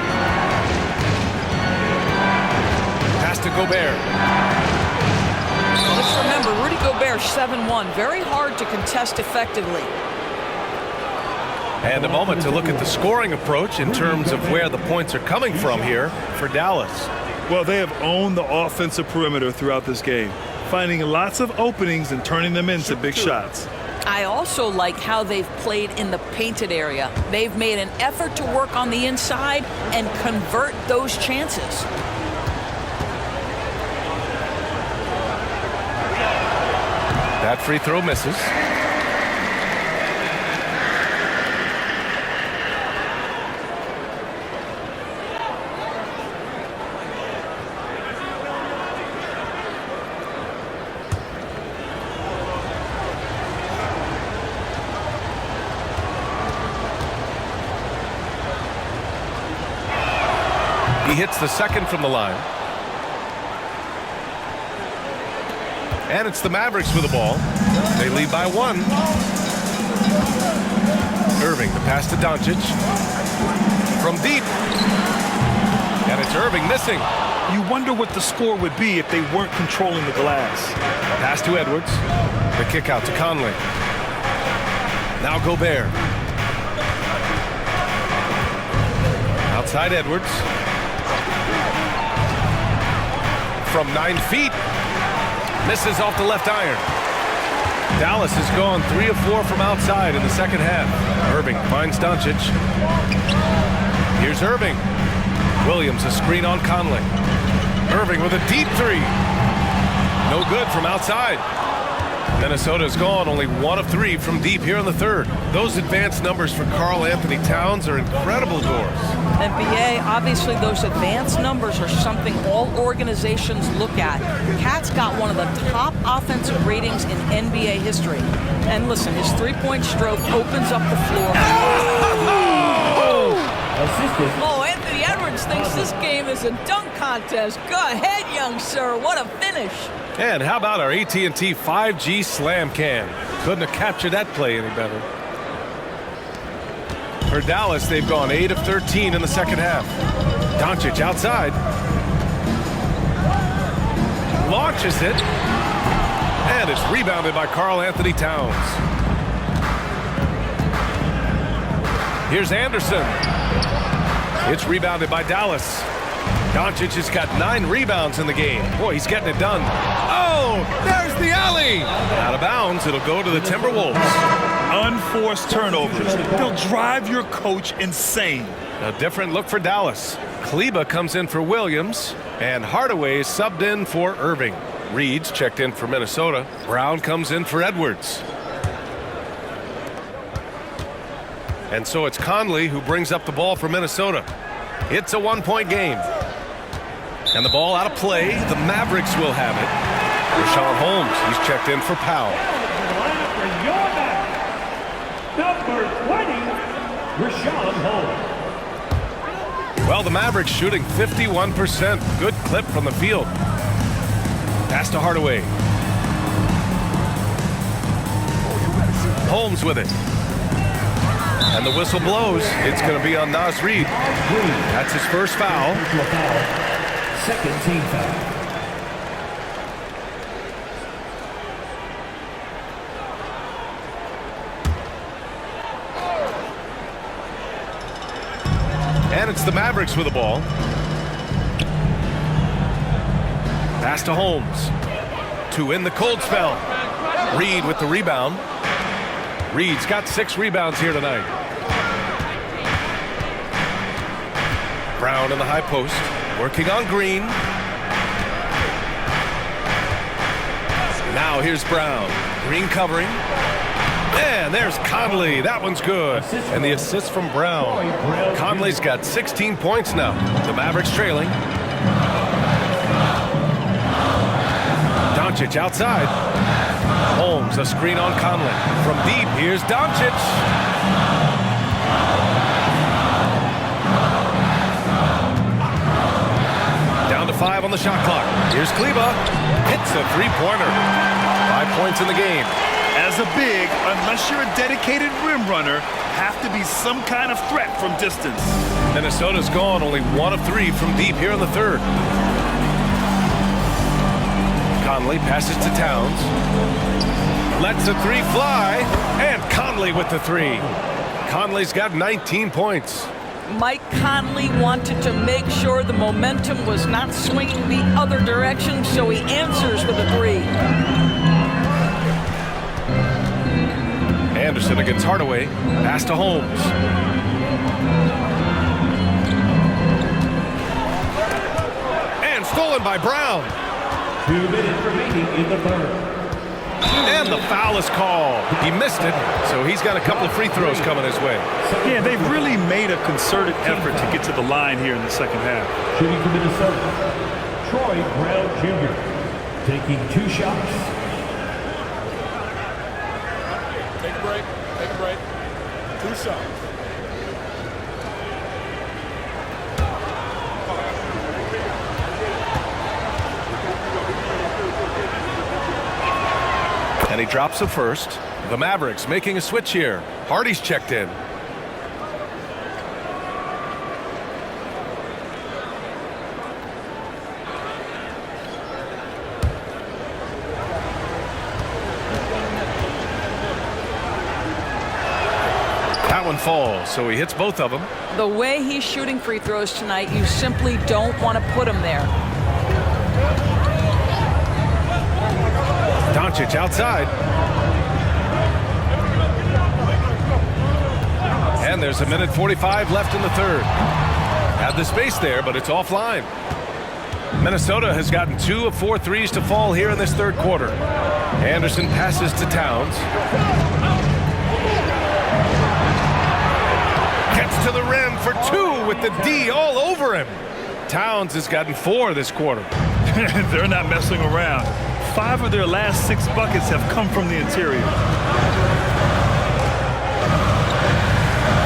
Pass to Gobert. Let's remember, Rudy Gobert, 7-1. Very hard to contest effectively. And a moment to look at the scoring approach in terms of where the points are coming from here for Dallas. Well, they have owned the offensive perimeter throughout this game, finding lots of openings and turning them into big shots. I also like how they've played in the painted area. They've made an effort to work on the inside and convert those chances. That free throw misses. He hits the second from the line. And it's the Mavericks with the ball. They lead by 1. Irving, the pass to Doncic. From deep. And it's Irving missing. You wonder what the score would be if they weren't controlling the glass. Pass to Edwards. The kick out to Conley. Now Gobert. Outside Edwards. From 9 feet. Misses off the left iron. Dallas has gone 3 of 4 from outside in the second half. Irving finds Doncic. Here's Irving. Williams a screen on Conley. Irving with a deep 3. No good from outside. Minnesota's gone only 1 of 3 from deep here in the third. Those advanced numbers for Karl Anthony Towns are incredible doors. NBA, obviously those advanced numbers are something all organizations look at. Cat's got one of the top offensive ratings in NBA history. And listen, his three-point stroke opens up the floor. Oh, Anthony Edwards thinks this game is a dunk contest. Go ahead, young sir. What a finish. And how about our AT&T 5G slam can? Couldn't have captured that play any better. For Dallas, they've gone 8 of 13 in the second half. Doncic outside. Launches it. And it's rebounded by Karl Anthony Towns. Here's Anderson. It's rebounded by Dallas. Doncic has got 9 rebounds in the game. Boy, he's getting it done. Oh, there's the alley. Out of bounds, it'll go to the Timberwolves. Unforced turnovers. They'll drive your coach insane. A different look for Dallas. Kleba comes in for Williams, and Hardaway is subbed in for Irving. Reed's checked in for Minnesota. Brown comes in for Edwards. And so it's Conley who brings up the ball for Minnesota. It's a 1-point game. And the ball out of play. The Mavericks will have it. Rashawn Holmes, he's checked in for Powell. Number 20, Rashawn Holmes. Well, the Mavericks shooting 51%. Good clip from the field. Pass to Hardaway. Holmes with it. And the whistle blows. It's going to be on Naz Reid. That's his first foul. Second team foul. And it's the Mavericks with the ball. Pass to Holmes. To end the cold spell. Reid with the rebound. Reid's got 6 rebounds here tonight. Brown in the high post. Working on Green. Now here's Brown. Green covering. And there's Conley. That one's good. And the assist from Brown. Conley's got 16 points now. The Mavericks trailing. Doncic outside. Holmes, a screen on Conley. From deep, here's Doncic. Down to 5 on the shot clock. Here's Kleba. Hits a three-pointer. 5 points in the game. As a big, unless you're a dedicated rim runner, have to be some kind of threat from distance. Minnesota's gone only 1 of 3 from deep here in the third. Conley passes to Towns. Lets the 3 fly. And Conley with the 3. Conley's got 19 points. Mike Conley wanted to make sure the momentum was not swinging the other direction, so he answers with a 3. Anderson against Hardaway. Pass to Holmes. And stolen by Brown. 2 minutes remaining in the third. And the foul is called. He missed it, so he's got a couple of free throws coming his way. Yeah, they've really made a concerted effort to get to the line here in the second half. Shooting for Minnesota, Troy Brown Jr. taking 2 shots. Take a break. Take a break. 2 shots. And he drops the first. The Mavericks making a switch here. Hardy's checked in. That one falls, so he hits both of them. The way he's shooting free throws tonight, you simply don't want to put him there. Doncic outside. And there's 1:45 left in the third. Had the space there, but it's offline. Minnesota has gotten 2 of 4 threes to fall here in this third quarter. Anderson passes to Towns. Gets to the rim for 2 with the D all over him. Towns has gotten 4 this quarter. They're not messing around. 5 of their last 6 buckets have come from the interior.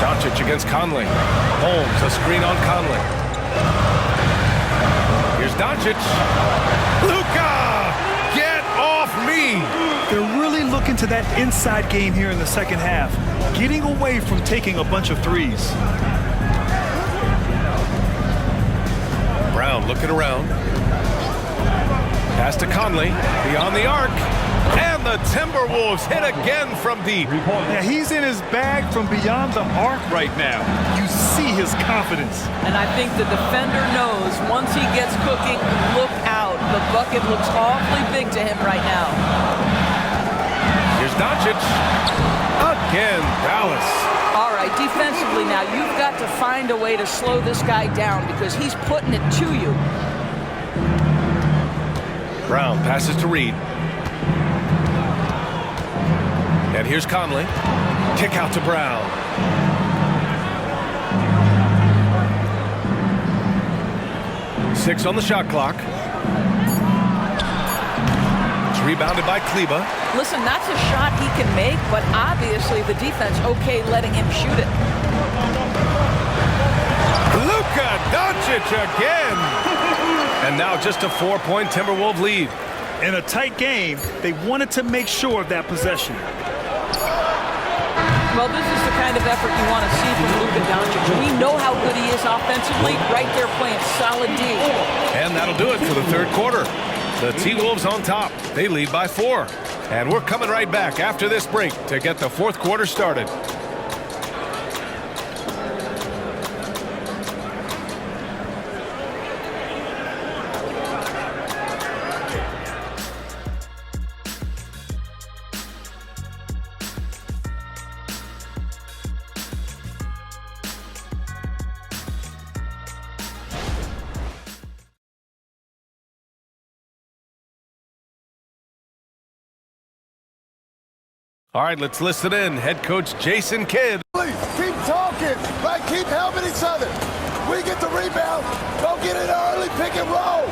Doncic against Conley. Holmes, a screen on Conley. Here's Doncic. Luka! Get off me! They're really looking to that inside game here in the second half, getting away from taking a bunch of threes. Brown looking around. Pass to Conley, beyond the arc, and the Timberwolves hit again from deep. Yeah, he's in his bag from beyond the arc right now. You see his confidence. And I think the defender knows once he gets cooking, look out. The bucket looks awfully big to him right now. Here's Doncic. Again, Dallas. All right, defensively now, you've got to find a way to slow this guy down because he's putting it to you. Brown passes to Reid. And here's Conley. Kick out to Brown. Six on the shot clock. It's rebounded by Kleba. Listen, that's a shot he can make, but obviously the defense okay letting him shoot it. Luka! Luka Doncic again. And now just a 4-point Timberwolves lead. In a tight game, they wanted to make sure of that possession. Well, this is the kind of effort you want to see from Luka Doncic. We know how good he is offensively, right there playing solid D. And that'll do it for the third quarter. The T-Wolves on top. They lead by 4. And we're coming right back after this break to get the fourth quarter started. All right, let's listen in. Head coach Jason Kidd. Please, keep talking. Like, keep helping each other. We get the rebound. Go get it early, pick and roll.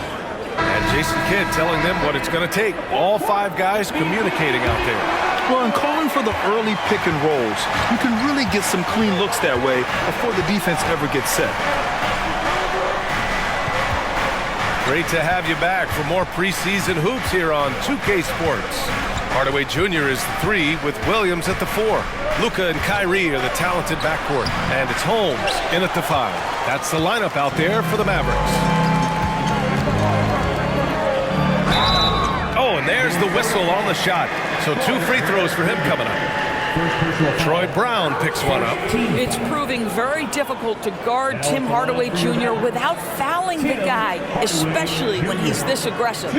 And Jason Kidd telling them what it's going to take. All 5 guys communicating out there. Well, in calling for the early pick and rolls, you can really get some clean looks that way before the defense ever gets set. Great to have you back for more preseason hoops here on 2K Sports. Hardaway Jr. is the 3 with Williams at the 4. Luka and Kyrie are the talented backcourt. And it's Holmes in at the 5. That's the lineup out there for the Mavericks. Oh, and there's the whistle on the shot. So 2 free throws for him coming up. Troy Brown picks one up. It's proving very difficult to guard Tim Hardaway Jr. without fouling the guy, especially when he's this aggressive.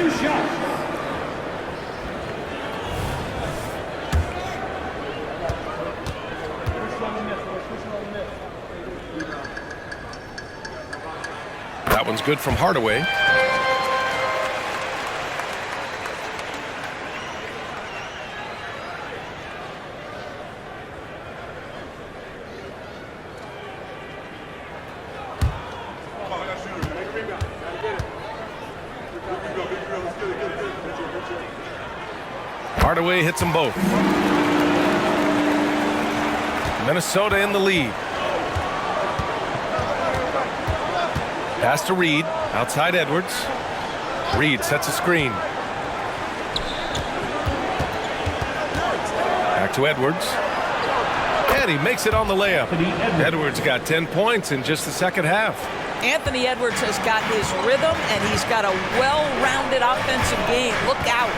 That one's good from Hardaway. Hardaway hits them both. Minnesota in the lead. Pass to Reed, outside Edwards. Reed sets a screen. Back to Edwards. And he makes it on the layup. Edwards got 10 points in just the second half. Anthony Edwards has got his rhythm, and he's got a well-rounded offensive game. Look out.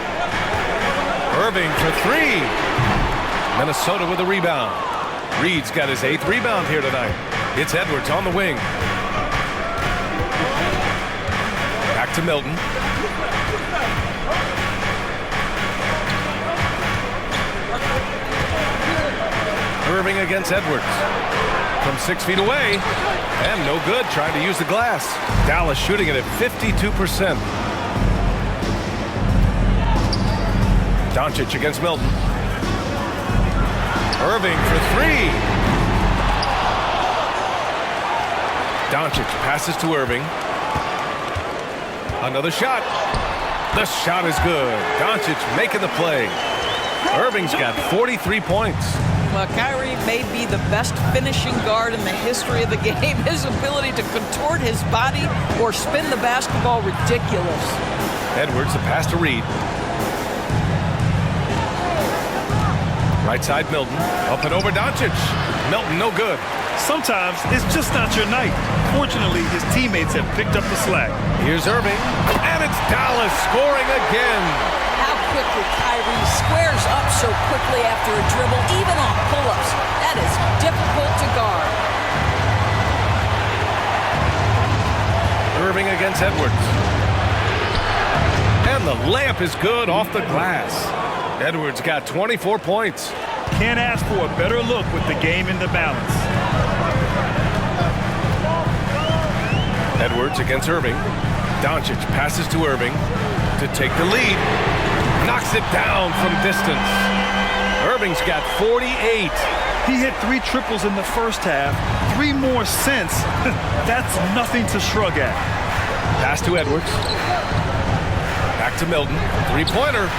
Irving for 3. Minnesota with a rebound. Reed's got his 8th rebound here tonight. It's Edwards on the wing. Back to Milton. Irving against Edwards. From 6 feet away. And no good, trying to use the glass. Dallas shooting it at 52%. Doncic against Milton. Irving for 3. Doncic passes to Irving. Another shot. The shot is good. Doncic making the play. Irving's got 43 points. Well, Kyrie may be the best finishing guard in the history of the game. His ability to contort his body or spin the basketball, ridiculous. Edwards, the pass to Reed. Right side, Milton. Up and over Doncic. Milton, no good. Sometimes it's just not your night. Fortunately, his teammates have picked up the slack. Here's Irving. And it's Dallas scoring again. How quickly Kyrie squares up so quickly after a dribble, even on pull-ups. That is difficult to guard. Irving against Edwards. And the layup is good off the glass. Edwards got 24 points. Can't ask for a better look with the game in the balance. Edwards against Irving. Doncic passes to Irving to take the lead. Knocks it down from distance. Irving's got 48. He hit 3 triples in the first half, 3 more since. That's nothing to shrug at. Pass to Edwards. Back to Milton. 3-pointer.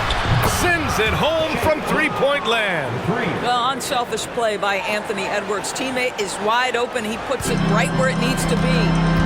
Sends it home from 3-point land. Well, unselfish play by Anthony Edwards. Teammate is wide open. He puts it right where it needs to be.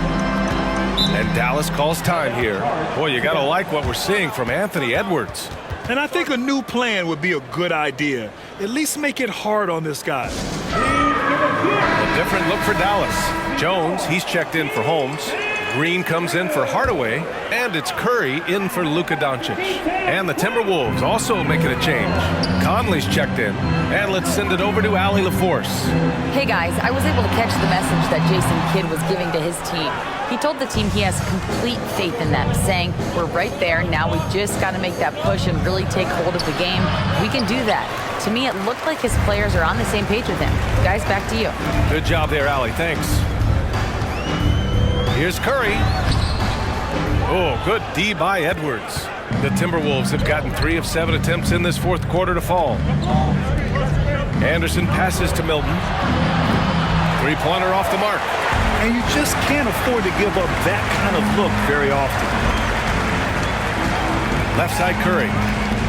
And Dallas calls time here. Boy, you got to like what we're seeing from Anthony Edwards. And I think a new plan would be a good idea. At least make it hard on this guy. A different look for Dallas. Jones, he's checked in for Holmes. Green comes in for Hardaway, and it's Curry in for Luka Doncic. And the Timberwolves also making a change. Conley's checked in, and let's send it over to Allie LaForce. Hey guys, I was able to catch the message that Jason Kidd was giving to his team. He told the team he has complete faith in them, saying, we're right there, now we just got to make that push and really take hold of the game. We can do that. To me, it looked like his players are on the same page with him. Guys, back to you. Good job there, Allie, thanks. Here's Curry. Oh, good D by Edwards. The Timberwolves have gotten 3 of 7 attempts in this fourth quarter to fall. Anderson passes to Milton. Three-pointer off the mark. And you just can't afford to give up that kind of look very often. Left side Curry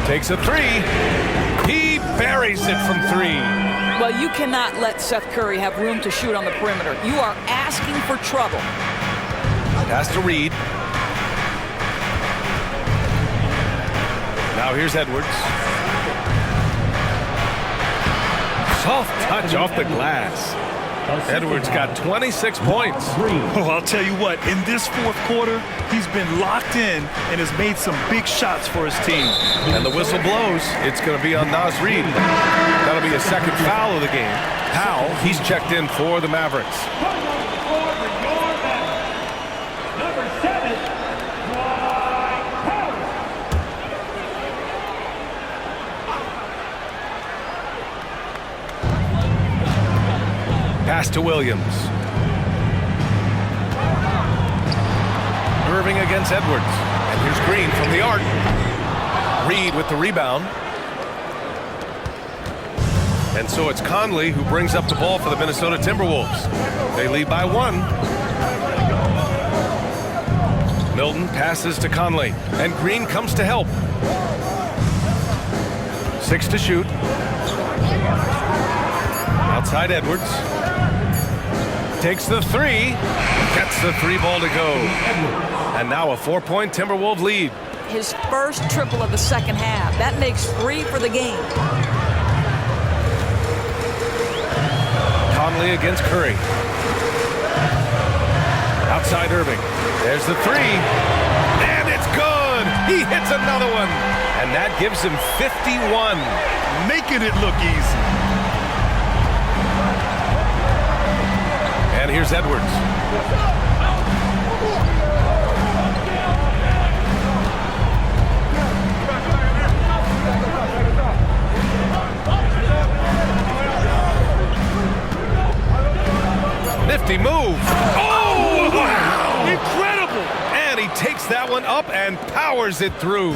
takes a 3. He buries it from 3. Well, you cannot let Seth Curry have room to shoot on the perimeter. You are asking for trouble. Pass to Reed. Now here's Edwards. Soft touch off the glass. Edwards got 26 points. Oh, I'll tell you what, in this fourth quarter, he's been locked in and has made some big shots for his team. And the whistle blows. It's going to be on Naz Reid. That'll be a second foul of the game. Powell, he's checked in for the Mavericks. Pass to Williams. Irving against Edwards. And here's Green from the arc. Reed with the rebound. And so it's Conley who brings up the ball for the Minnesota Timberwolves. They lead by 1. Milton passes to Conley. And Green comes to help. 6 to shoot. Outside Edwards. Takes the 3, gets the 3 ball to go. And now a 4-point Timberwolves lead. His first triple of the second half. That makes 3 for the game. Conley against Curry. Outside Irving. There's the 3. And it's good. He hits another one. And that gives him 51. Making it look easy. And here's Edwards. Nifty move. Oh, wow. Incredible. And he takes that one up and powers it through.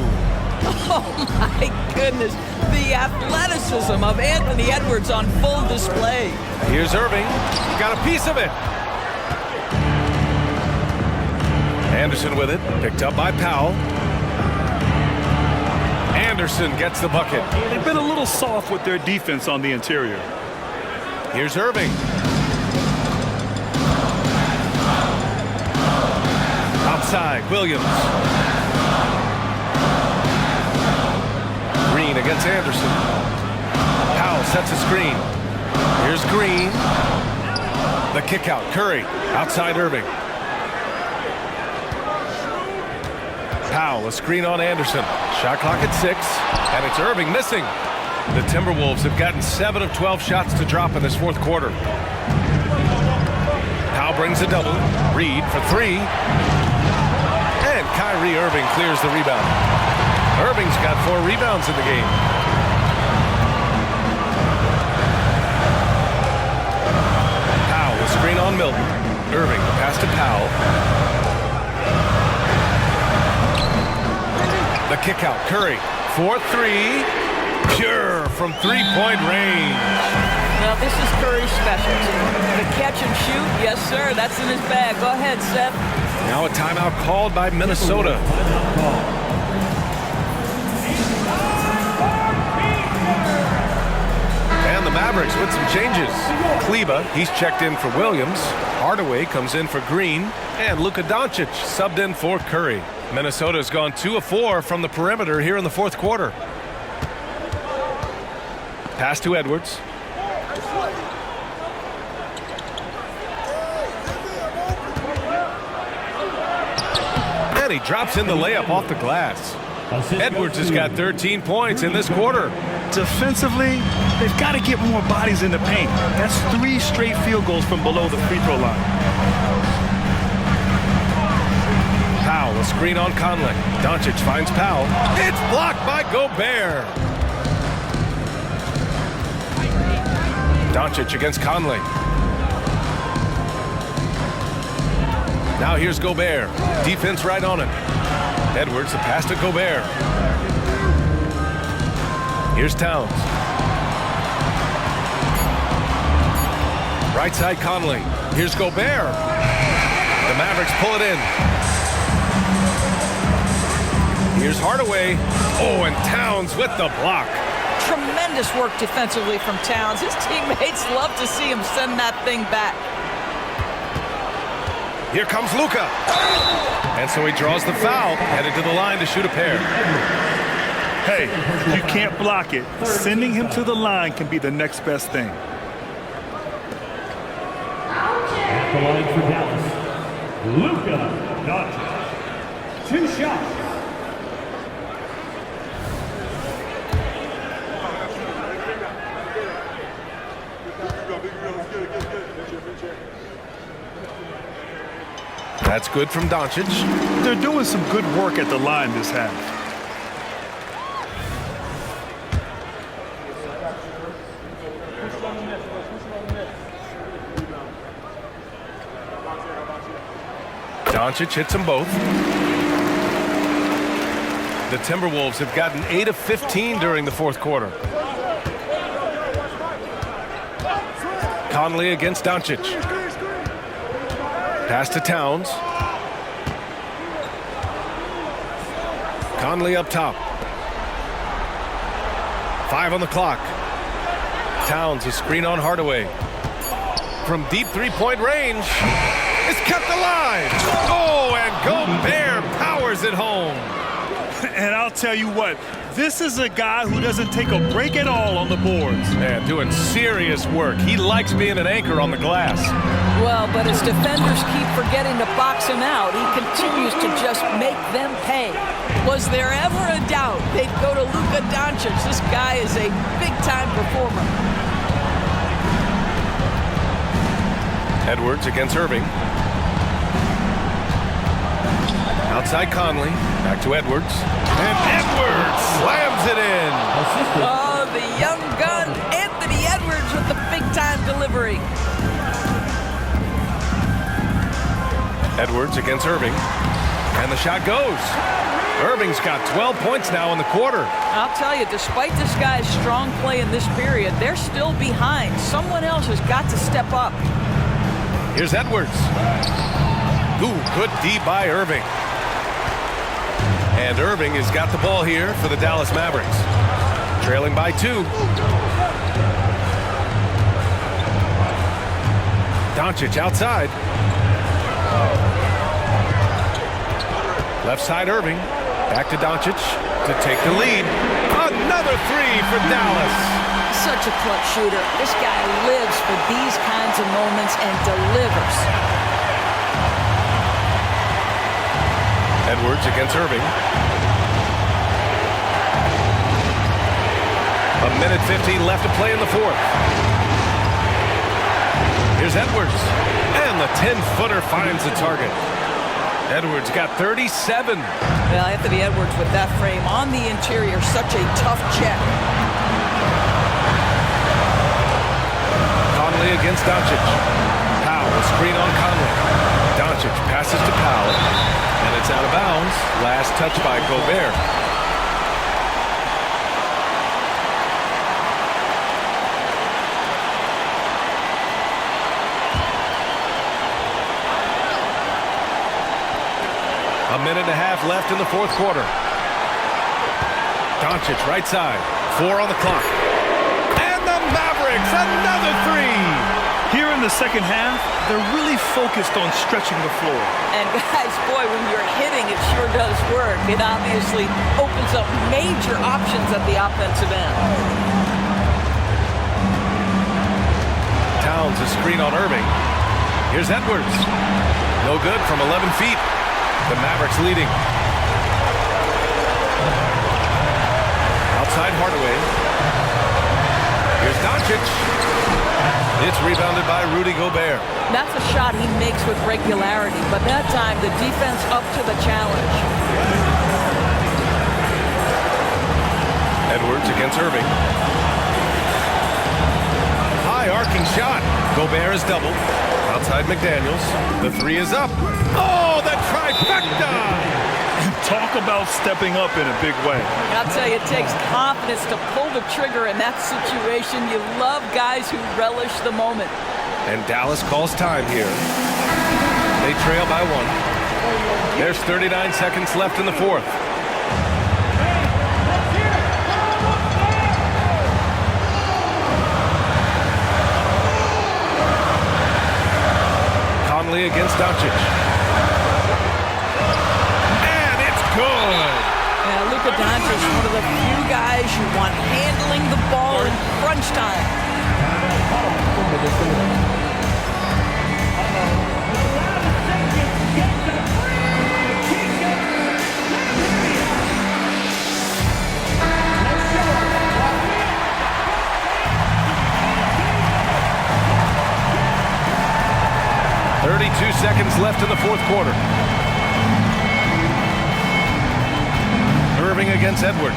Oh, my goodness. The athleticism of Anthony Edwards on full display. Here's Irving. Got a piece of it. Anderson with it. Picked up by Powell. Anderson gets the bucket. They've been a little soft with their defense on the interior. Here's Irving. Outside, Williams. Green against Anderson. Powell sets a screen. Here's Green. The kick out. Curry. Outside Irving. Powell, a screen on Anderson. Shot clock at 6. And it's Irving missing. The Timberwolves have gotten 7 of 12 shots to drop in this fourth quarter. Powell brings a double. Reed for 3. And Kyrie Irving clears the rebound. Irving's got 4 rebounds in the game. Powell, a screen on Milton. Irving, pass to Powell. The kick out, Curry. 4-3. Pure from 3-point range. Now, this is Curry's specialty. The catch and shoot, yes, sir. That's in his bag. Go ahead, Seth. Now a timeout called by Minnesota. And the Mavericks Mavericks with some changes. Kleba, he's checked in for Williams. Hardaway comes in for Green. And Luka Doncic subbed in for Curry. Minnesota's gone 2 of 4 from the perimeter here in the fourth quarter. Pass to Edwards. And he drops in the layup off the glass. Edwards has got 13 points in this quarter. Defensively, they've got to get more bodies in the paint. That's 3 straight field goals from below the free throw line. Powell, a screen on Conley. Doncic finds Powell. It's blocked by Gobert. Doncic against Conley. Now here's Gobert. Defense right on it. Edwards, the pass to Gobert. Here's Towns. Right side Conley. Here's Gobert. The Mavericks pull it in. Here's Hardaway. Oh, and Towns with the block. Tremendous work defensively from Towns. His teammates love to see him send that thing back. Here comes Luka. And so he draws the foul, headed to the line to shoot a pair. Hey, you can't block it. Sending him to the line can be the next best thing. At the line for Dallas, Luka Doncic. 2 shots. That's good from Doncic. They're doing some good work at the line this half. Doncic hits them both. The Timberwolves have gotten 8 of 15 during the fourth quarter. Conley against Doncic. Pass to Towns. Conley up top. 5 on the clock. Towns, a screen on Hardaway. From deep three-point range. It's kept alive. Oh, and Gobert powers it home. And I'll tell you what, this is a guy who doesn't take a break at all on the boards. Man, doing serious work. He likes being an anchor on the glass. Well, but as defenders keep forgetting to box him out, he continues to just make them pay. Was there ever a doubt they'd go to Luka Doncic? This guy is a big-time performer. Edwards against Irving. Outside Conley. Back to Edwards. And Edwards slams it in. Oh, the young gun, Anthony Edwards with the big-time delivery. Edwards against Irving. And the shot goes. Irving's got 12 points now in the quarter. I'll tell you, despite this guy's strong play in this period, they're still behind. Someone else has got to step up. Here's Edwards. Ooh, good D by Irving. And Irving has got the ball here for the Dallas Mavericks. Trailing by 2. Doncic outside. Left side Irving. Back to Doncic to take the lead. Another 3 for Dallas. Such a clutch shooter. This guy lives for these kinds of moments and delivers. Edwards against Irving. 1:15 left to play in the fourth. Here's Edwards. And the 10-footer finds the target. Edwards got 37. Well, Anthony Edwards with that frame on the interior, such a tough check. Conley against Doncic. Powell, screen on Conley. Doncic passes to Powell. And it's out of bounds. Last touch by Gobert. A minute and a half left in the fourth quarter. Doncic right side. 4 on the clock. And the Mavericks Mavericks, another three. Here in the second half, they're really focused on stretching the floor. And guys, boy, when you're hitting, it sure does work. It obviously opens up major options at the offensive end. Towns a screen on Irving. Here's Edwards. No good from 11 feet. The Mavericks leading. Outside Hardaway. Here's Doncic. It's rebounded by Rudy Gobert. That's a shot he makes with regularity, but that time the defense up to the challenge. Edwards against Irving. High arcing shot. Gobert is doubled. Outside McDaniels. The three is up. Oh, the trifecta! Talk about stepping up in a big way. I'll tell you, it takes confidence to pull the trigger in that situation. You love guys who relish the moment. And Dallas calls time here. They trail by one. There's 39 seconds left in the fourth. Conley against Doncic. And it's good. Yeah, Luka Doncic, one of the few guys you want handling the ball in crunch time. 32 seconds left in the fourth quarter. Irving against Edwards.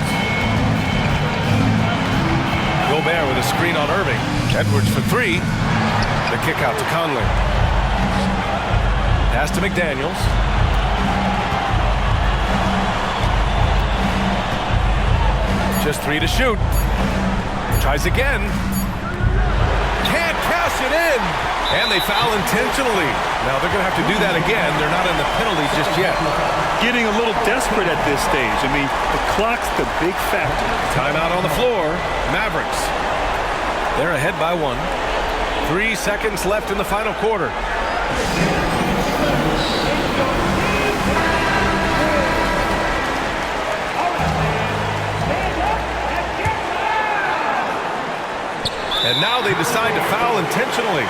Gobert with a screen on Irving. Edwards for three. The kick out to Conley. Pass to McDaniels. Just three to shoot. Tries again. Can't cash it in. And they foul intentionally. Now they're going to have to do that again. They're not in the penalty just yet. Getting a little desperate at this stage. I mean, the clock's the big factor. Timeout on the floor. Mavericks. They're ahead by one. 3 seconds left in the final quarter. And now they decide to foul intentionally.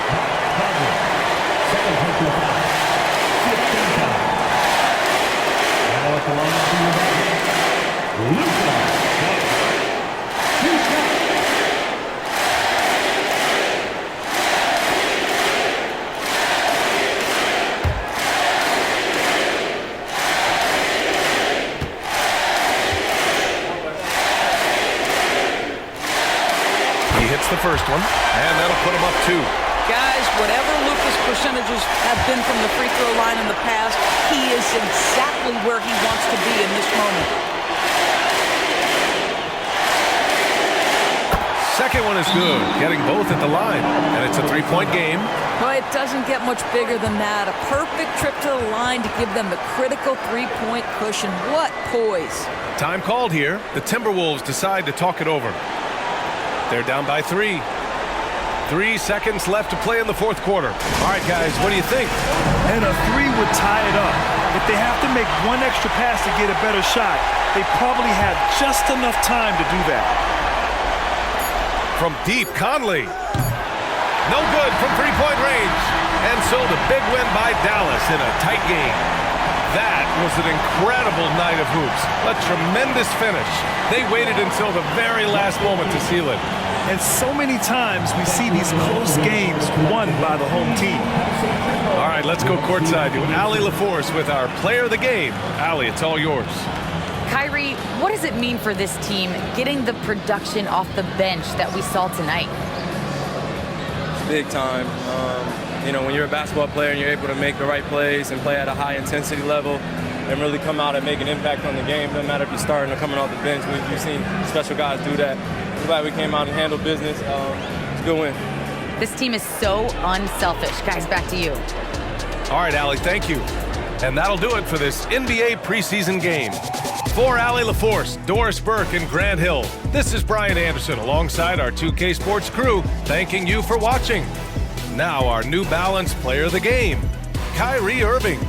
He hits the first one, and that'll put him up two. Guys, whatever Luka's percentages have been from the free throw line in the past, he is exactly where he wants to be in this moment. Second one is good, getting both at the line, and it's a three-point game. Well, it doesn't get much bigger than that. A perfect trip to the line to give them the critical three-point cushion. What poise. Time called here. The Timberwolves decide to talk it over. They're down by three. 3 seconds left to play in the fourth quarter. All right, guys, what do you think? And a three would tie it up. If they have to make one extra pass to get a better shot, they probably have just enough time to do that. From deep, Conley. No good from three-point range. And so the big win by Dallas in a tight game. That was an incredible night of hoops. A tremendous finish. They waited until the very last moment to seal it. And so many times we see these close games won by the home team. All right, let's go courtside to Allie LaForce with our player of the game. Allie, it's all yours. Kyrie, what does it mean for this team getting the production off the bench that we saw tonight? Big time. You know, when you're a basketball player and you're able to make the right plays and play at a high intensity level and really come out and make an impact on the game, doesn't matter if you're starting or coming off the bench. We've seen special guys do that. I'm glad we came out and handled business. It's a good win. This team is so unselfish. Guys, back to you. All right, Allie, thank you. And that'll do it for this NBA preseason game. For Allie LaForce, Doris Burke, and Grant Hill, this is Brian Anderson alongside our 2K Sports crew, thanking you for watching. Now our New Balance Player of the Game, Kyrie Irving.